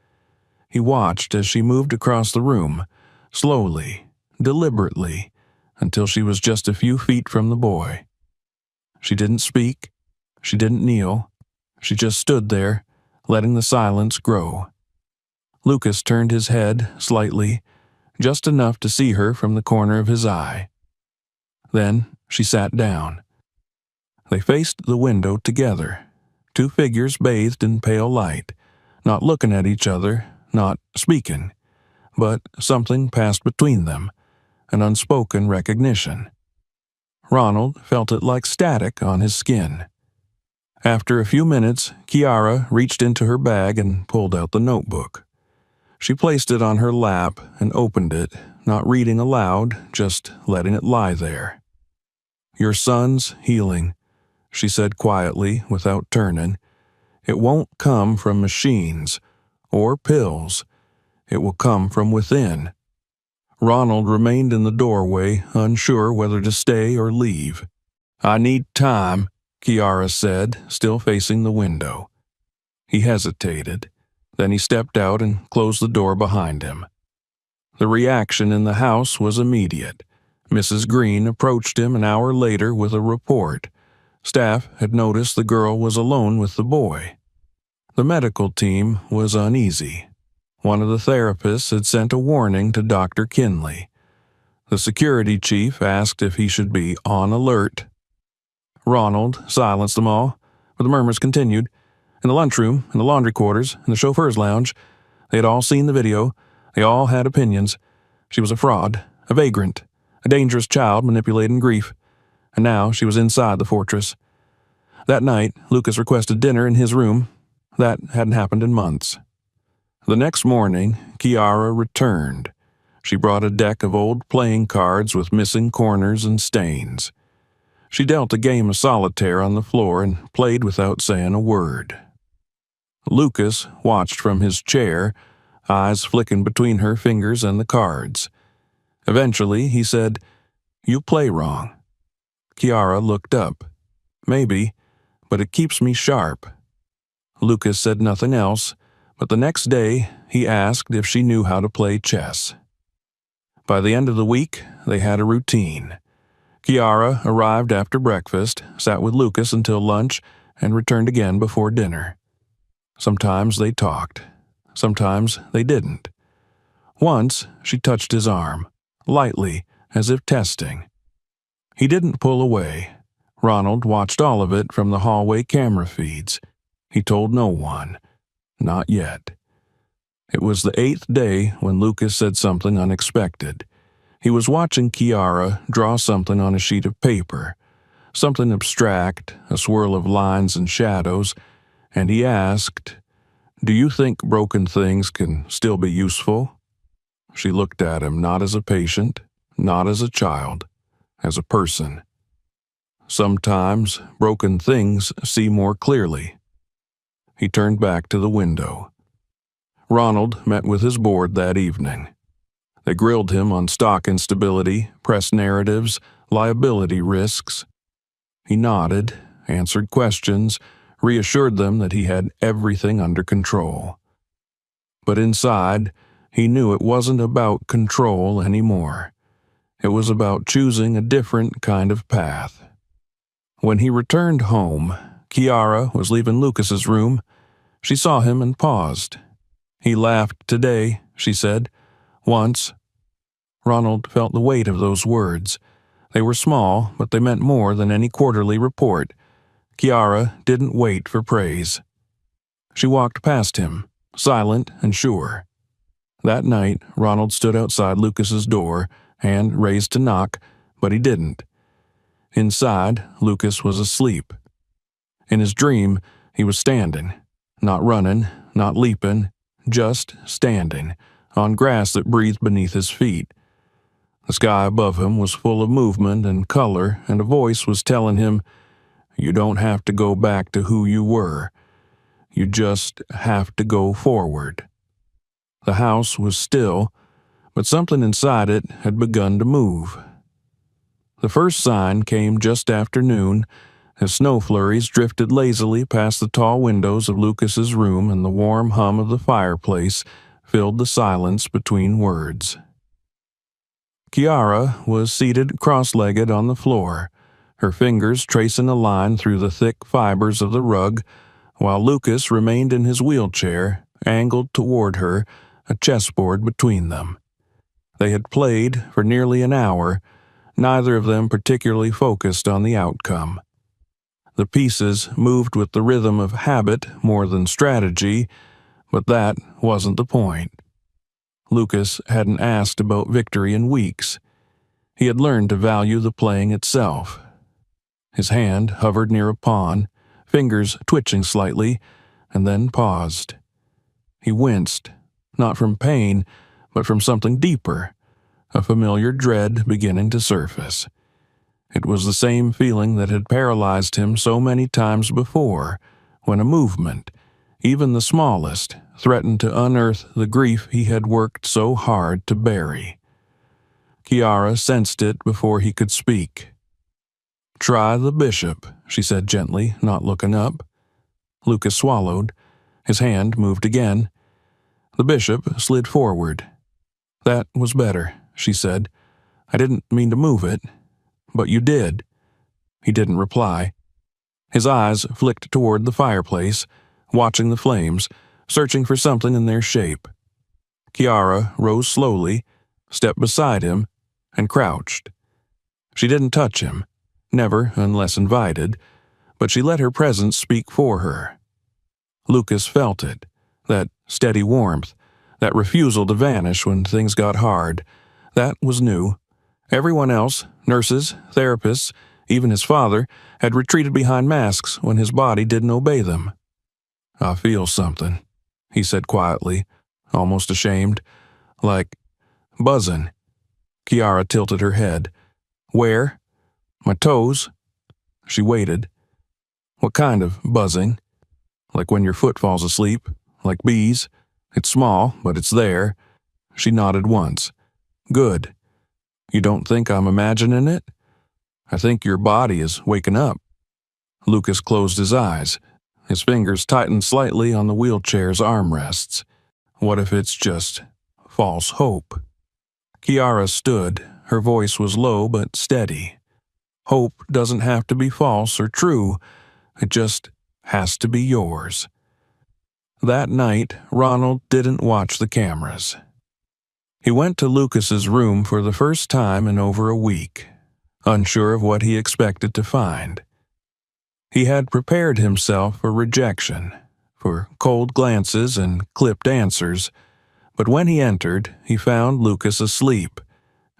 He watched as she moved across the room, slowly, deliberately, until she was just a few feet from the boy. She didn't speak. She didn't kneel. She just stood there, letting the silence grow. Lucas turned his head slightly, just enough to see her from the corner of his eye. Then she sat down. They faced the window together, two figures bathed in pale light, not looking at each other, not speaking, but something passed between them, an unspoken recognition. Ronald felt it like static on his skin. After a few minutes, Kiara reached into her bag and pulled out the notebook. She placed it on her lap and opened it, not reading aloud, just letting it lie there. "Your son's healing," she said quietly, without turning. "It won't come from machines or pills. It will come from within." Ronald remained in the doorway, unsure whether to stay or leave. "I need time," Kiara said, still facing the window. He hesitated. Then he stepped out and closed the door behind him. The reaction in the house was immediate. Mrs. Green approached him an hour later with a report. Staff had noticed the girl was alone with the boy. The medical team was uneasy. One of the therapists had sent a warning to Dr. Kinley. The security chief asked if he should be on alert. Ronald silenced them all, but the murmurs continued. In the lunchroom, in the laundry quarters, in the chauffeur's lounge, they had all seen the video. They all had opinions. She was a fraud, a vagrant, a dangerous child manipulating grief. And now she was inside the fortress. That night, Lucas requested dinner in his room. That hadn't happened in months. The next morning, Kiara returned. She brought a deck of old playing cards with missing corners and stains. She dealt a game of solitaire on the floor and played without saying a word. Lucas watched from his chair, eyes flicking between her fingers and the cards. Eventually, he said, "You play wrong." Kiara looked up. "Maybe, but it keeps me sharp." Lucas said nothing else, but the next day he asked if she knew how to play chess. By the end of the week, they had a routine. Kiara arrived after breakfast, sat with Lucas until lunch, and returned again before dinner. Sometimes they talked. Sometimes they didn't. Once she touched his arm, lightly, as if testing. He didn't pull away. Ronald watched all of it from the hallway camera feeds. He told no one. Not yet. It was the 8th day when Lucas said something unexpected. He was watching Kiara draw something on a sheet of paper, something abstract, a swirl of lines and shadows, and he asked, "Do you think broken things can still be useful?" She looked at him not as a patient, not as a child, as a person. Sometimes broken things see more clearly. He turned back to the window. Ronald met with his board that evening. They grilled him on stock instability, press narratives, liability risks. He nodded, answered questions, reassured them that he had everything under control. But inside, he knew it wasn't about control anymore. It was about choosing a different kind of path. When he returned home, Kiara was leaving Lucas's room, she saw him and paused. "He laughed today," she said. "Once." Ronald felt the weight of those words. They were small, but they meant more than any quarterly report. Kiara didn't wait for praise. She walked past him, silent and sure. That night, Ronald stood outside Lucas's door, hand raised to knock, but he didn't. Inside, Lucas was asleep. In his dream, he was standing, not running, not leaping, just standing, on grass that breathed beneath his feet. The sky above him was full of movement and color, and a voice was telling him, "You don't have to go back to who you were. You just have to go forward." The house was still, but something inside it had begun to move. The first sign came just after noon, as snow flurries drifted lazily past the tall windows of Lucas's room, and the warm hum of the fireplace filled the silence between words. Kiara was seated cross-legged on the floor, her fingers tracing a line through the thick fibers of the rug, while Lucas remained in his wheelchair, angled toward her, a chessboard between them. They had played for nearly an hour, neither of them particularly focused on the outcome. The pieces moved with the rhythm of habit more than strategy, but that wasn't the point. Lucas hadn't asked about victory in weeks. He had learned to value the playing itself. His hand hovered near a pawn, fingers twitching slightly, and then paused. He winced, not from pain, but from something deeper, a familiar dread beginning to surface. It was the same feeling that had paralyzed him so many times before, when a movement, even the smallest, threatened to unearth the grief he had worked so hard to bury. Kiara sensed it before he could speak. "Try the bishop," she said gently, not looking up. Lucas swallowed. His hand moved again. The bishop slid forward. "That was better," she said. "I didn't mean to move it, but you did." He didn't reply. His eyes flicked toward the fireplace, watching the flames, searching for something in their shape. Kiara rose slowly, stepped beside him, and crouched. She didn't touch him, never unless invited, but she let her presence speak for her. Lucas felt it, that steady warmth, that refusal to vanish when things got hard. That was new. Everyone else, nurses, therapists, even his father, had retreated behind masks when his body didn't obey them. "I feel something," he said quietly, almost ashamed. "Like buzzing." Kiara tilted her head. "Where?" "My toes." She waited. "What kind of buzzing?" "Like when your foot falls asleep, like bees. It's small, but it's there." She nodded once. "Good. You don't think I'm imagining it?" "I think your body is waking up." Lucas closed his eyes. His fingers tightened slightly on the wheelchair's armrests. What if it's just false hope? Kiara stood. Her voice was low but steady. Hope doesn't have to be false or true. It just has to be yours. That night, Ronald didn't watch the cameras. He went to Lucas's room for the first time in over a week, unsure of what he expected to find. He had prepared himself for rejection, for cold glances and clipped answers, but when he entered, he found Lucas asleep,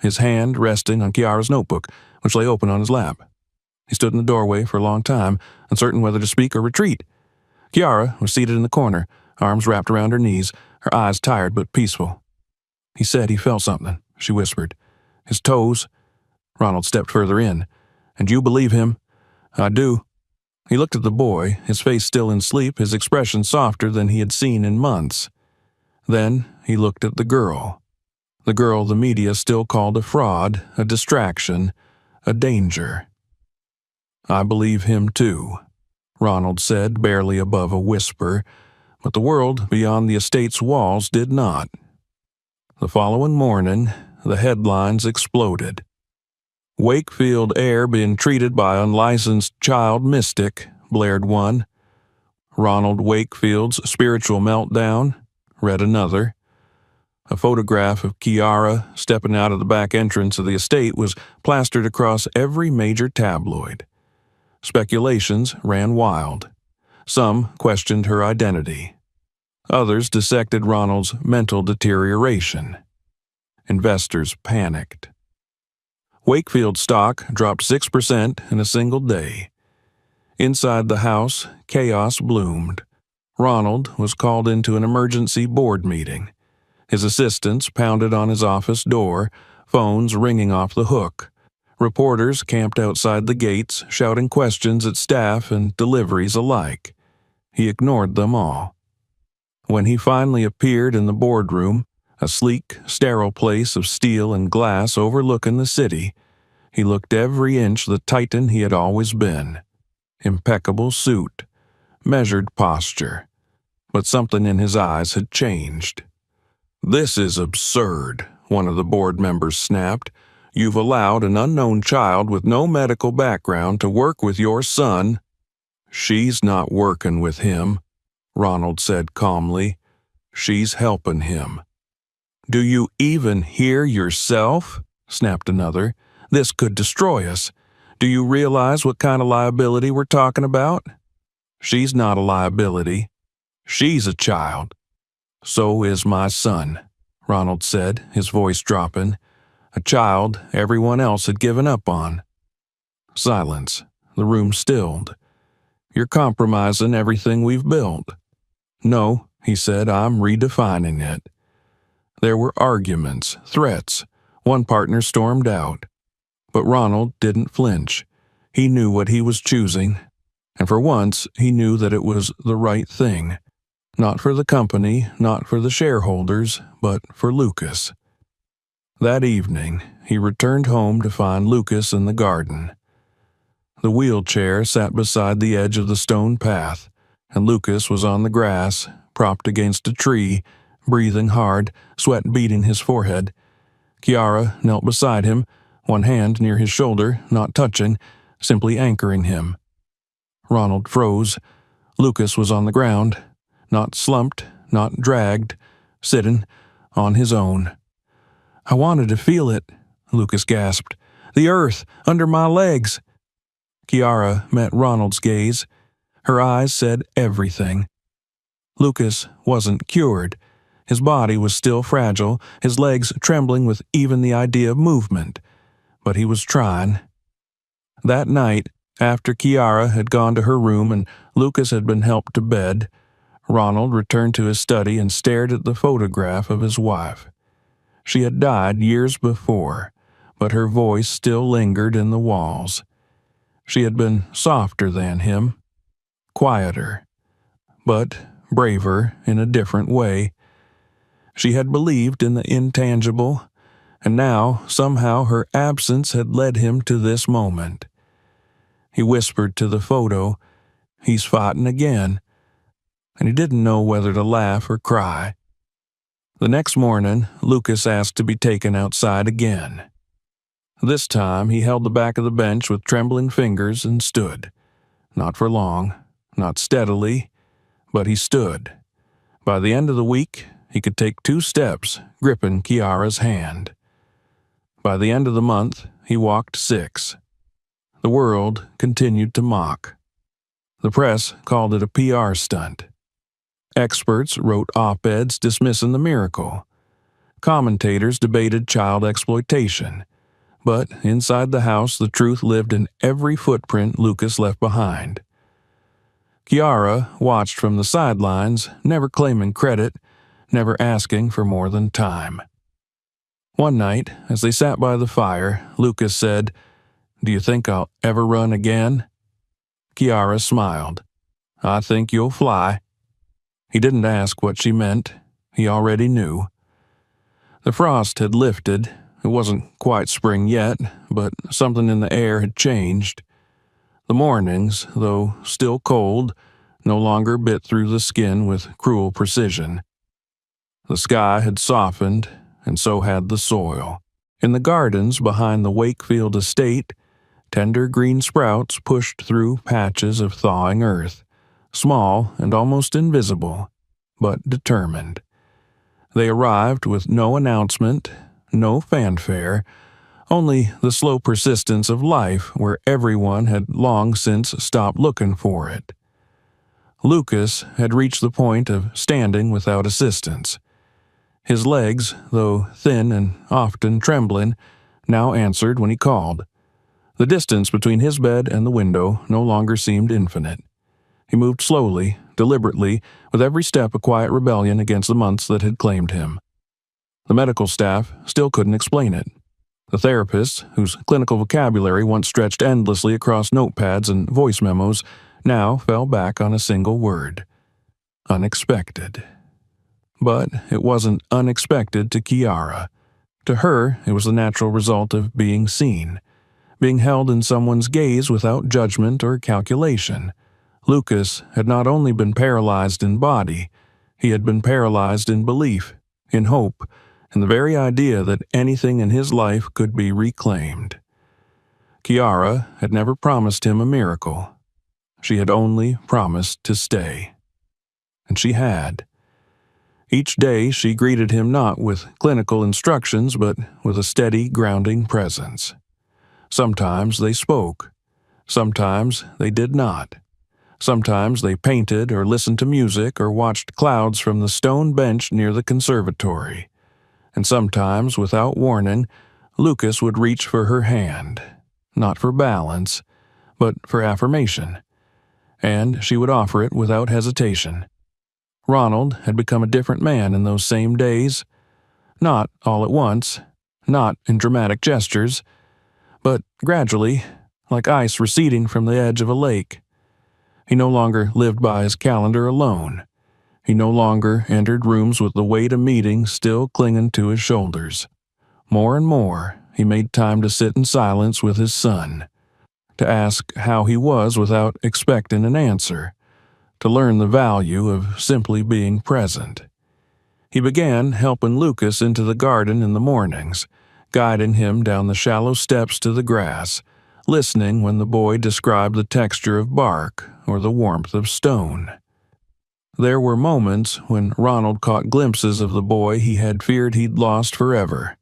his hand resting on Kiara's notebook, which lay open on his lap. He stood in the doorway for a long time, uncertain whether to speak or retreat. Kiara was seated in the corner, arms wrapped around her knees, her eyes tired but peaceful. "He said he felt something," she whispered. "His toes." Ronald stepped further in. "And you believe him?" "I do." He looked at the boy, his face still in sleep, his expression softer than he had seen in months. Then he looked at the girl the media still called a fraud, a distraction, a danger. "I believe him too," Ronald said, barely above a whisper, but the world beyond the estate's walls did not. The following morning, the headlines exploded. "Wakefield heir being treated by unlicensed child mystic, blared one. Ronald Wakefield's spiritual meltdown, read another. A photograph of Kiara stepping out of the back entrance of the estate was plastered across every major tabloid. Speculations ran wild. Some questioned her identity. Others dissected Ronald's mental deterioration. Investors panicked. Wakefield stock dropped 6% in a single day. Inside the house, chaos bloomed. Ronald was called into an emergency board meeting. His assistants pounded on his office door, phones ringing off the hook. Reporters camped outside the gates, shouting questions at staff and deliveries alike. He ignored them all. When he finally appeared in the boardroom, a sleek, sterile place of steel and glass overlooking the city, he looked every inch the titan he had always been. Impeccable suit, measured posture. But something in his eyes had changed. "This is absurd," one of the board members snapped. "You've allowed an unknown child with no medical background to work with your son." "She's not working with him," Ronald said calmly. "She's helping him." "Do you even hear yourself?" snapped another. "This could destroy us. Do you realize what kind of liability we're talking about?" "She's not a liability. She's a child." "So is my son," Ronald said, his voice dropping. "A child everyone else had given up on." Silence. The room stilled. "You're compromising everything we've built." "No," he said, "I'm redefining it." There were arguments, threats. One partner stormed out. But Ronald didn't flinch. He knew what he was choosing, and for once he knew that it was the right thing. Not for the company, not for the shareholders, but for Lucas. That evening, he returned home to find Lucas in the garden. The wheelchair sat beside the edge of the stone path, and Lucas was on the grass, propped against a tree, breathing hard, sweat beading his forehead. Kiara knelt beside him, one hand near his shoulder, not touching, simply anchoring him. Ronald froze. Lucas was on the ground, not slumped, not dragged, sitting on his own. "I wanted to feel it," Lucas gasped. "The earth under my legs." Kiara met Ronald's gaze. Her eyes said everything. Lucas wasn't cured. His body was still fragile, his legs trembling with even the idea of movement. But he was trying. That night, after Kiara had gone to her room and Lucas had been helped to bed, Ronald returned to his study and stared at the photograph of his wife. She had died years before, but her voice still lingered in the walls. She had been softer than him, quieter, but braver in a different way. She had believed in the intangible, and now somehow her absence had led him to this moment. He whispered to the photo, "He's fighting again," and he didn't know whether to laugh or cry. The next morning, Lucas asked to be taken outside again. This time he held the back of the bench with trembling fingers and stood. Not for long, not steadily, but he stood. By the end of the week, he could take 2 steps, gripping Kiara's hand. By the end of the month, he walked 6. The world continued to mock. The press called it a PR stunt. Experts wrote op-eds dismissing the miracle. Commentators debated child exploitation. But inside the house, the truth lived in every footprint Lucas left behind. Kiara watched from the sidelines, never claiming credit, never asking for more than time. One night, as they sat by the fire, Lucas said, "Do you think I'll ever run again?" Kiara smiled. "I think you'll fly." He didn't ask what she meant. He already knew. The frost had lifted. It wasn't quite spring yet, but something in the air had changed. The mornings, though still cold, no longer bit through the skin with cruel precision. The sky had softened, and so had the soil. In the gardens behind the Wakefield estate, Tender green sprouts pushed through patches of thawing earth, small and almost invisible, but determined. They arrived with no announcement, no fanfare, only the slow persistence of life where everyone had long since stopped looking for it. Lucas had reached the point of standing without assistance. His legs, though thin and often trembling, now answered when he called. The distance between his bed and the window no longer seemed infinite. He moved slowly, deliberately, with every step a quiet rebellion against the months that had claimed him. The medical staff still couldn't explain it. The therapists, whose clinical vocabulary once stretched endlessly across notepads and voice memos, now fell back on a single word: unexpected. But it wasn't unexpected to Kiara. To her, it was the natural result of being seen, being held in someone's gaze without judgment or calculation. Lucas had not only been paralyzed in body, he had been paralyzed in belief, in hope, in the very idea that anything in his life could be reclaimed. Kiara had never promised him a miracle. She had only promised to stay. And she had. Each day she greeted him not with clinical instructions, but with a steady, grounding presence. Sometimes they spoke. Sometimes they did not. Sometimes they painted or listened to music or watched clouds from the stone bench near the conservatory. And sometimes, without warning, Lucas would reach for her hand, not for balance, but for affirmation. And she would offer it without hesitation. Ronald had become a different man in those same days, not all at once, not in dramatic gestures, but gradually, like ice receding from the edge of a lake. He no longer lived by his calendar alone. He no longer entered rooms with the weight of meetings still clinging to his shoulders. More and more, he made time to sit in silence with his son, to ask how he was without expecting an answer, to learn the value of simply being present. He began helping Lucas into the garden in the mornings, guiding him down the shallow steps to the grass, listening when the boy described the texture of bark or the warmth of stone. There were moments when Ronald caught glimpses of the boy he had feared he'd lost forever.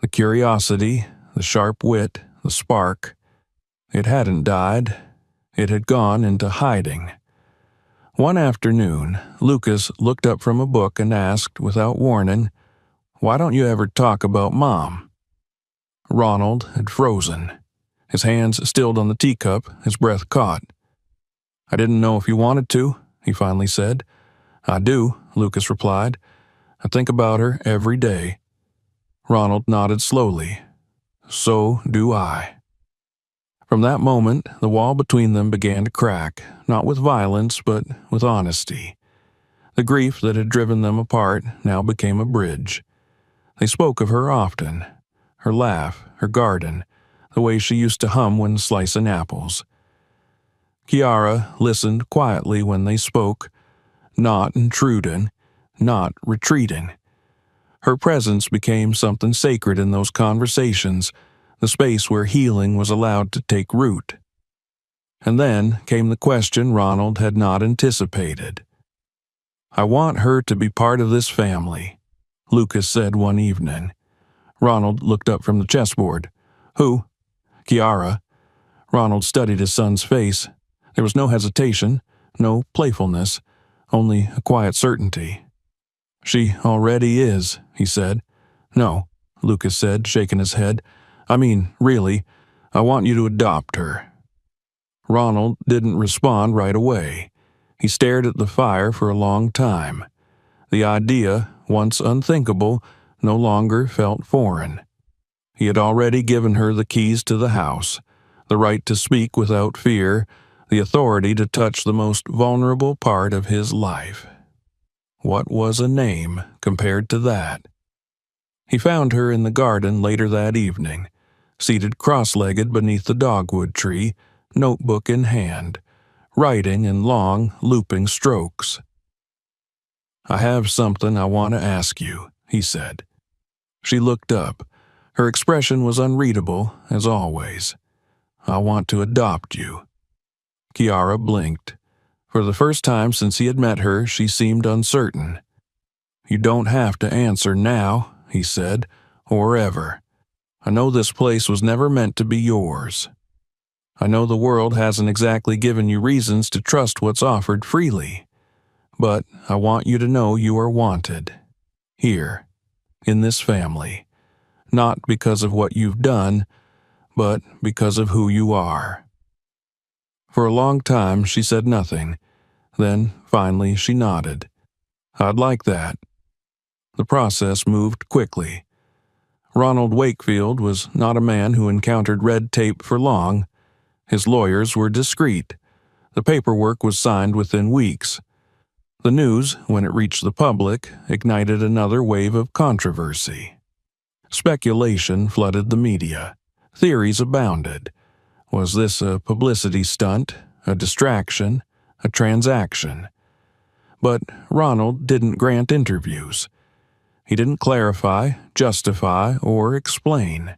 The curiosity, the sharp wit, the spark. It hadn't died. It had gone into hiding. One afternoon, Lucas looked up from a book and asked, without warning, "Why don't you ever talk about Mom?" Ronald had frozen. His hands stilled on the teacup, his breath caught. "I didn't know if you wanted to," he finally said. "I do," Lucas replied. "I think about her every day." Ronald nodded slowly. "So do I." From that moment, the wall between them began to crack, not with violence, but with honesty. The grief that had driven them apart now became a bridge. They spoke of her often, her laugh, her garden, the way she used to hum when slicing apples. Kiara listened quietly when they spoke, not intruding, not retreating. Her presence became something sacred in those conversations, the space where healing was allowed to take root. And then came the question Ronald had not anticipated. "I want her to be part of this family," Lucas said one evening. Ronald looked up from the chessboard. "Who?" "Kiara." Ronald studied his son's face. There was no hesitation, no playfulness, only a quiet certainty. "She already is," he said. "No," Lucas said, shaking his head. "I mean, really, I want you to adopt her." Ronald didn't respond right away. He stared at the fire for a long time. The idea, once unthinkable, no longer felt foreign. He had already given her the keys to the house, the right to speak without fear, the authority to touch the most vulnerable part of his life. What was a name compared to that? He found her in the garden later that evening, seated cross-legged beneath the dogwood tree, notebook in hand, writing in long, looping strokes. "I have something I want to ask you," he said. She looked up. Her expression was unreadable, as always. I want to adopt you." Kiara blinked. For the first time since he had met her, she seemed uncertain. "You don't have to answer now," he said, "or ever. I know this place was never meant to be yours. I know the world hasn't exactly given you reasons to trust what's offered freely. But I want you to know you are wanted. Here, in this family. Not because of what you've done, but because of who you are." For a long time she said nothing. Then, finally, she nodded. "I'd like that." The process moved quickly. Ronald Wakefield was not a man who encountered red tape for long. His lawyers were discreet. The paperwork was signed within weeks. The news, when it reached the public, ignited another wave of controversy. Speculation flooded the media. Theories abounded. Was this a publicity stunt, a distraction, a transaction? But Ronald didn't grant interviews. He didn't clarify, justify, or explain.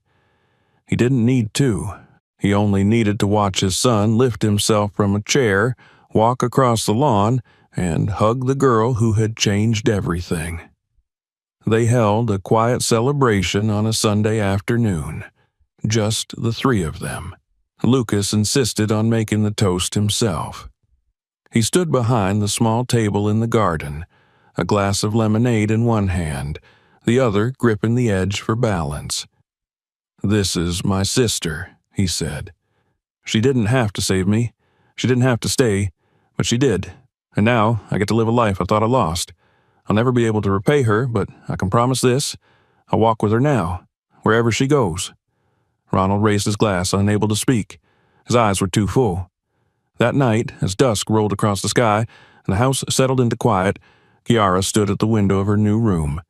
He didn't need to. He only needed to watch his son lift himself from a chair, walk across the lawn, and hug the girl who had changed everything. They held a quiet celebration on a Sunday afternoon. Just the three of them. Lucas insisted on making the toast himself. He stood behind the small table in the garden, a glass of lemonade in one hand, the other gripping the edge for balance. "This is my sister," he said. "She didn't have to save me. She didn't have to stay, but she did. And now I get to live a life I thought I lost. I'll never be able to repay her, but I can promise this. I'll walk with her now, wherever she goes." Ronald raised his glass, unable to speak. His eyes were too full. That night, as dusk rolled across the sky and the house settled into quiet, Kiara stood at the window of her new room.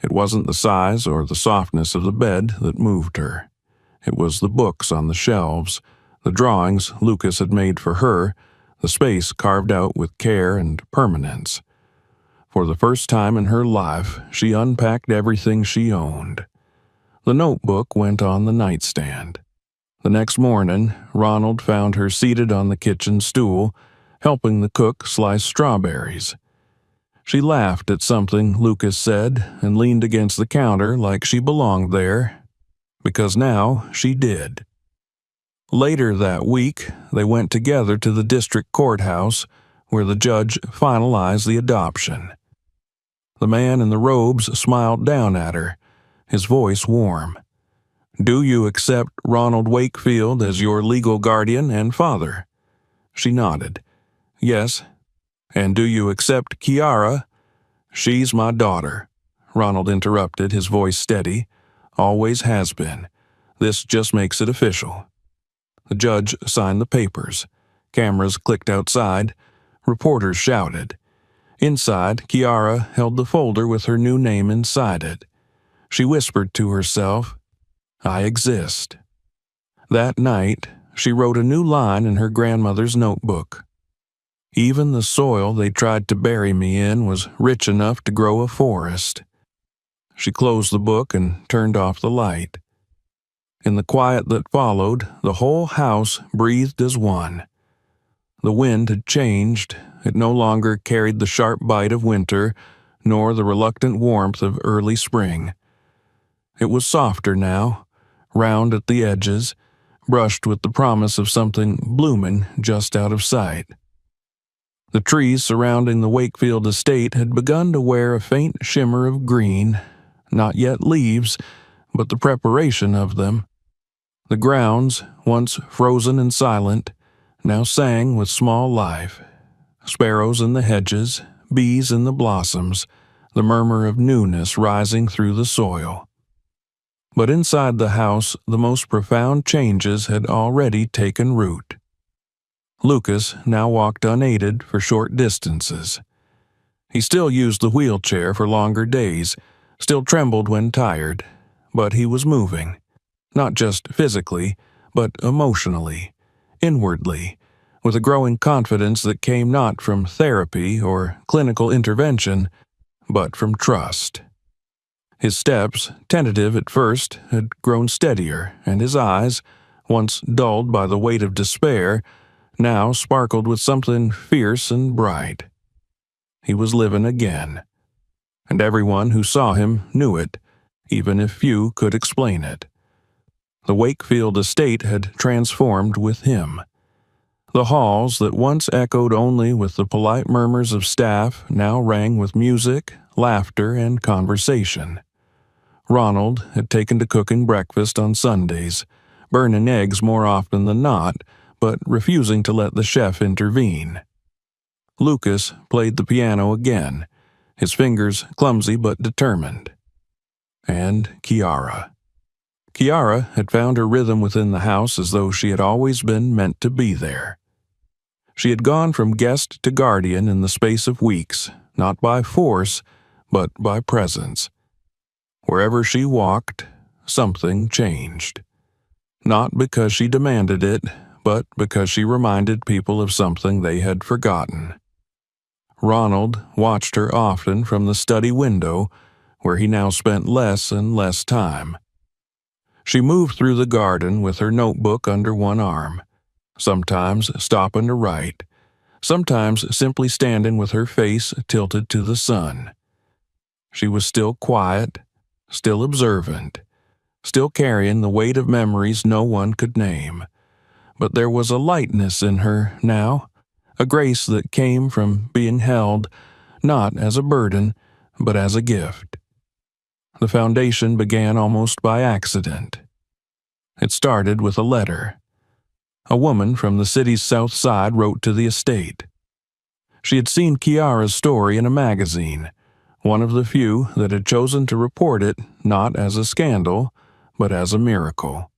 It wasn't the size or the softness of the bed that moved her. It was the books on the shelves, the drawings Lucas had made for her, the space carved out with care and permanence. For the first time in her life, she unpacked everything she owned. The notebook went on the nightstand. The next morning, Ronald found her seated on the kitchen stool, helping the cook slice strawberries. She laughed at something Lucas said and leaned against the counter like she belonged there, because now she did. Later that week, they went together to the district courthouse, where the judge finalized the adoption. The man in the robes smiled down at her, his voice warm. "Do you accept Ronald Wakefield as your legal guardian and father?" She nodded. "Yes." "And do you accept Kiara?" "She's my daughter," Ronald interrupted, his voice steady. "Always has been. This just makes it official." The judge signed the papers. Cameras clicked outside. Reporters shouted. Inside, Kiara held the folder with her new name inside it. She whispered to herself, "I exist." That night, she wrote a new line in her grandmother's notebook. "Even the soil they tried to bury me in was rich enough to grow a forest." She closed the book and turned off the light. In the quiet that followed, the whole house breathed as one. The wind had changed. It no longer carried the sharp bite of winter, nor the reluctant warmth of early spring. It was softer now, round at the edges, brushed with the promise of something blooming just out of sight. The trees surrounding the Wakefield estate had begun to wear a faint shimmer of green, not yet leaves, but the preparation of them. The grounds, once frozen and silent, now sang with small life. Sparrows in the hedges, bees in the blossoms, the murmur of newness rising through the soil. But inside the house, the most profound changes had already taken root. Lucas now walked unaided for short distances. He still used the wheelchair for longer days, still trembled when tired, but he was moving. Not just physically, but emotionally, inwardly, with a growing confidence that came not from therapy or clinical intervention, but from trust. His steps, tentative at first, had grown steadier, and his eyes, once dulled by the weight of despair, now sparkled with something fierce and bright. He was living again, and everyone who saw him knew it, even if few could explain it. The Wakefield estate had transformed with him. The halls that once echoed only with the polite murmurs of staff now rang with music, laughter, and conversation. Ronald had taken to cooking breakfast on Sundays, burning eggs more often than not, but refusing to let the chef intervene. Lucas played the piano again, his fingers clumsy but determined. And Kiara. Kiara had found her rhythm within the house as though she had always been meant to be there. She had gone from guest to guardian in the space of weeks, not by force, but by presence. Wherever she walked, something changed. Not because she demanded it, but because she reminded people of something they had forgotten. Ronald watched her often from the study window, where he now spent less and less time. She moved through the garden with her notebook under one arm, sometimes stopping to write, sometimes simply standing with her face tilted to the sun. She was still quiet, still observant, still carrying the weight of memories no one could name. But there was a lightness in her now, a grace that came from being held, not as a burden, but as a gift. The foundation began almost by accident. It started with a letter. A woman from the city's south side wrote to the estate. She had seen Kiara's story in a magazine, one of the few that had chosen to report it not as a scandal, but as a miracle.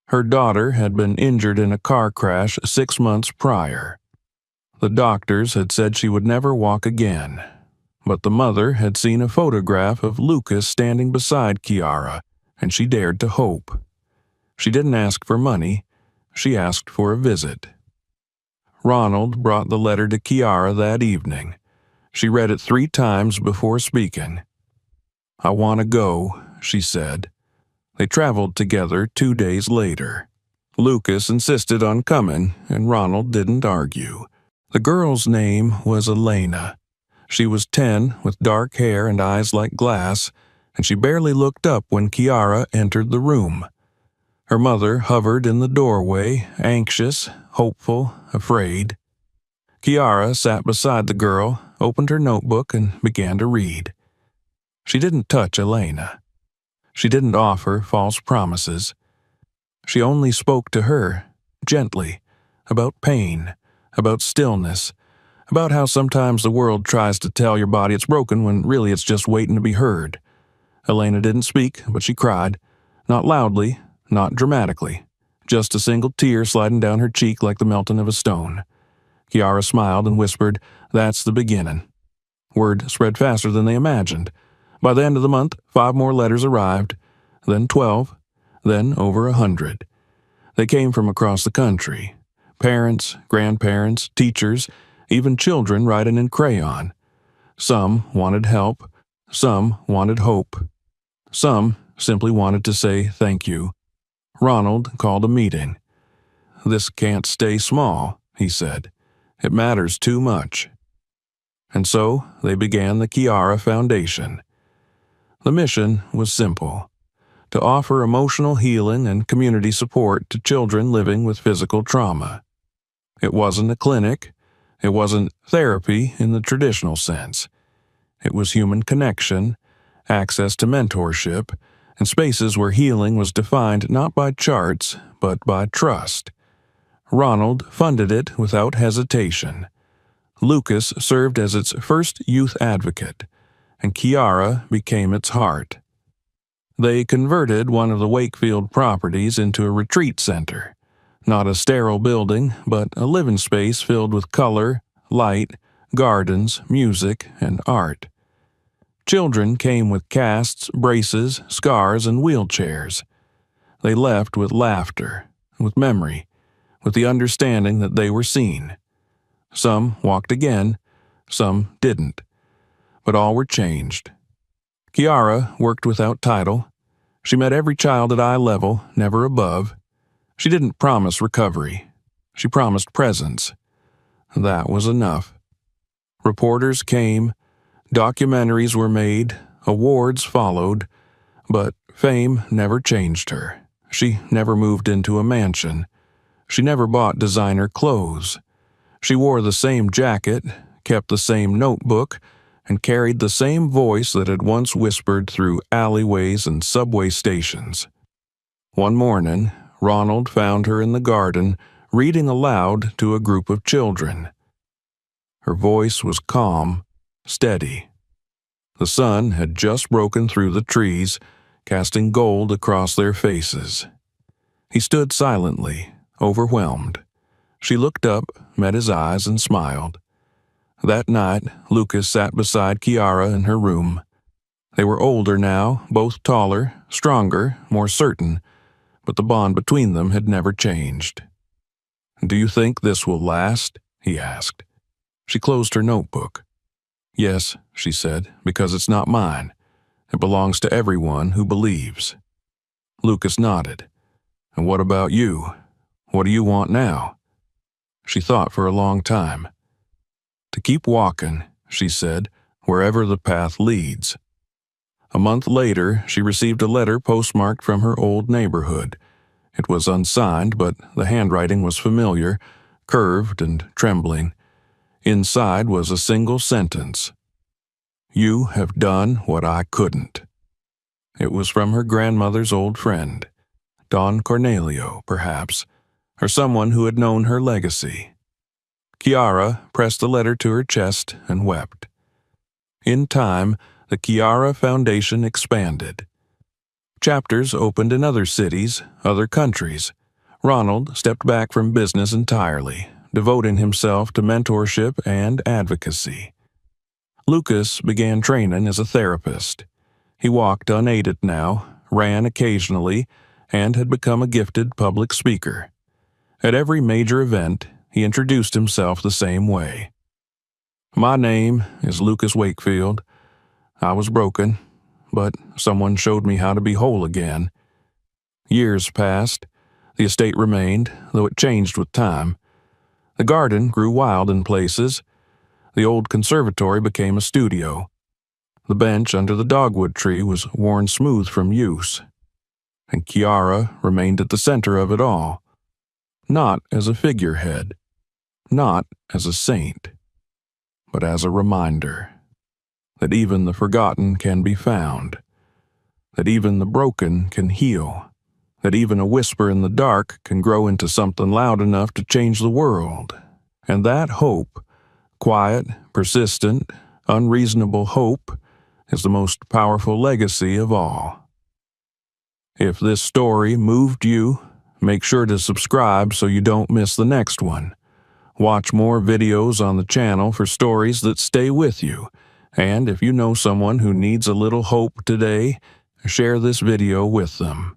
Her daughter had been injured in a car crash 6 months prior. The doctors had said she would never walk again, but the mother had seen a photograph of Lucas standing beside Kiara, and she dared to hope. She didn't ask for money, she asked for a visit. Ronald brought the letter to Kiara that evening. She read it 3 times before speaking. "I want to go," she said. They traveled together 2 days later. Lucas insisted on coming, and Ronald didn't argue. The girl's name was Elena. She was 10, with dark hair and eyes like glass, and she barely looked up when Kiara entered the room. Her mother hovered in the doorway, anxious, hopeful, afraid. Kiara sat beside the girl, opened her notebook, and began to read. She didn't touch Elena. She didn't offer false promises. She only spoke to her, gently, about pain, about stillness, about how sometimes the world tries to tell your body it's broken when really it's just waiting to be heard. Elena didn't speak, but she cried, not loudly, not dramatically, just a single tear sliding down her cheek like the melting of a stone. Kiara smiled and whispered, "That's the beginning." Word spread faster than they imagined. By the end of the month, 5 more letters arrived, then 12, then over 100. They came from across the country. Parents, grandparents, teachers, even children writing in crayon. Some wanted help, some wanted hope. Some simply wanted to say thank you. Ronald called a meeting. "This can't stay small," he said. "It matters too much." And so they began the Kiara Foundation. The mission was simple: to offer emotional healing and community support to children living with physical trauma. It wasn't a clinic. It wasn't therapy in the traditional sense. It was human connection, access to mentorship, and spaces where healing was defined not by charts, but by trust. Ronald funded it without hesitation. Lucas served as its first youth advocate, and Kiara became its heart. They converted one of the Wakefield properties into a retreat center. Not a sterile building, but a living space filled with color, light, gardens, music, and art. Children came with casts, braces, scars, and wheelchairs. They left with laughter, with memory, with the understanding that they were seen. Some walked again, some didn't, but all were changed. Kiara worked without title. She met every child at eye level, never above. She didn't promise recovery. She promised presence. That was enough. Reporters came, documentaries were made, awards followed, but fame never changed her. She never moved into a mansion. She never bought designer clothes. She wore the same jacket, kept the same notebook, and carried the same voice that had once whispered through alleyways and subway stations. One morning, Ronald found her in the garden, reading aloud to a group of children. Her voice was calm, steady. The sun had just broken through the trees, casting gold across their faces. He stood silently, overwhelmed. She looked up, met his eyes, and smiled. That night, Lucas sat beside Kiara in her room. They were older now, both taller, stronger, more certain, but the bond between them had never changed. "Do you think this will last?" he asked. She closed her notebook. "Yes," she said, "because it's not mine. It belongs to everyone who believes." Lucas nodded. "And what about you? What do you want now?" She thought for a long time. "To keep walking," she said, "wherever the path leads." A month later, she received a letter postmarked from her old neighborhood. It was unsigned, but the handwriting was familiar, curved and trembling. Inside was a single sentence. "You have done what I couldn't." It was from her grandmother's old friend, Don Cornelio, perhaps, or someone who had known her legacy. Kiara pressed the letter to her chest and wept. In time, the Kiara Foundation expanded. Chapters opened in other cities, other countries. Ronald stepped back from business entirely, devoting himself to mentorship and advocacy. Lucas began training as a therapist. He walked unaided now, ran occasionally, and had become a gifted public speaker. At every major event, he introduced himself the same way. "My name is Lucas Wakefield. I was broken, but someone showed me how to be whole again." Years passed. The estate remained, though it changed with time. The garden grew wild in places. The old conservatory became a studio. The bench under the dogwood tree was worn smooth from use. And Kiara remained at the center of it all. Not as a figurehead, not as a saint, but as a reminder that even the forgotten can be found, that even the broken can heal, that even a whisper in the dark can grow into something loud enough to change the world. And that hope, quiet, persistent, unreasonable hope, is the most powerful legacy of all. If this story moved you, make sure to subscribe so you don't miss the next one. Watch more videos on the channel for stories that stay with you. And if you know someone who needs a little hope today, share this video with them.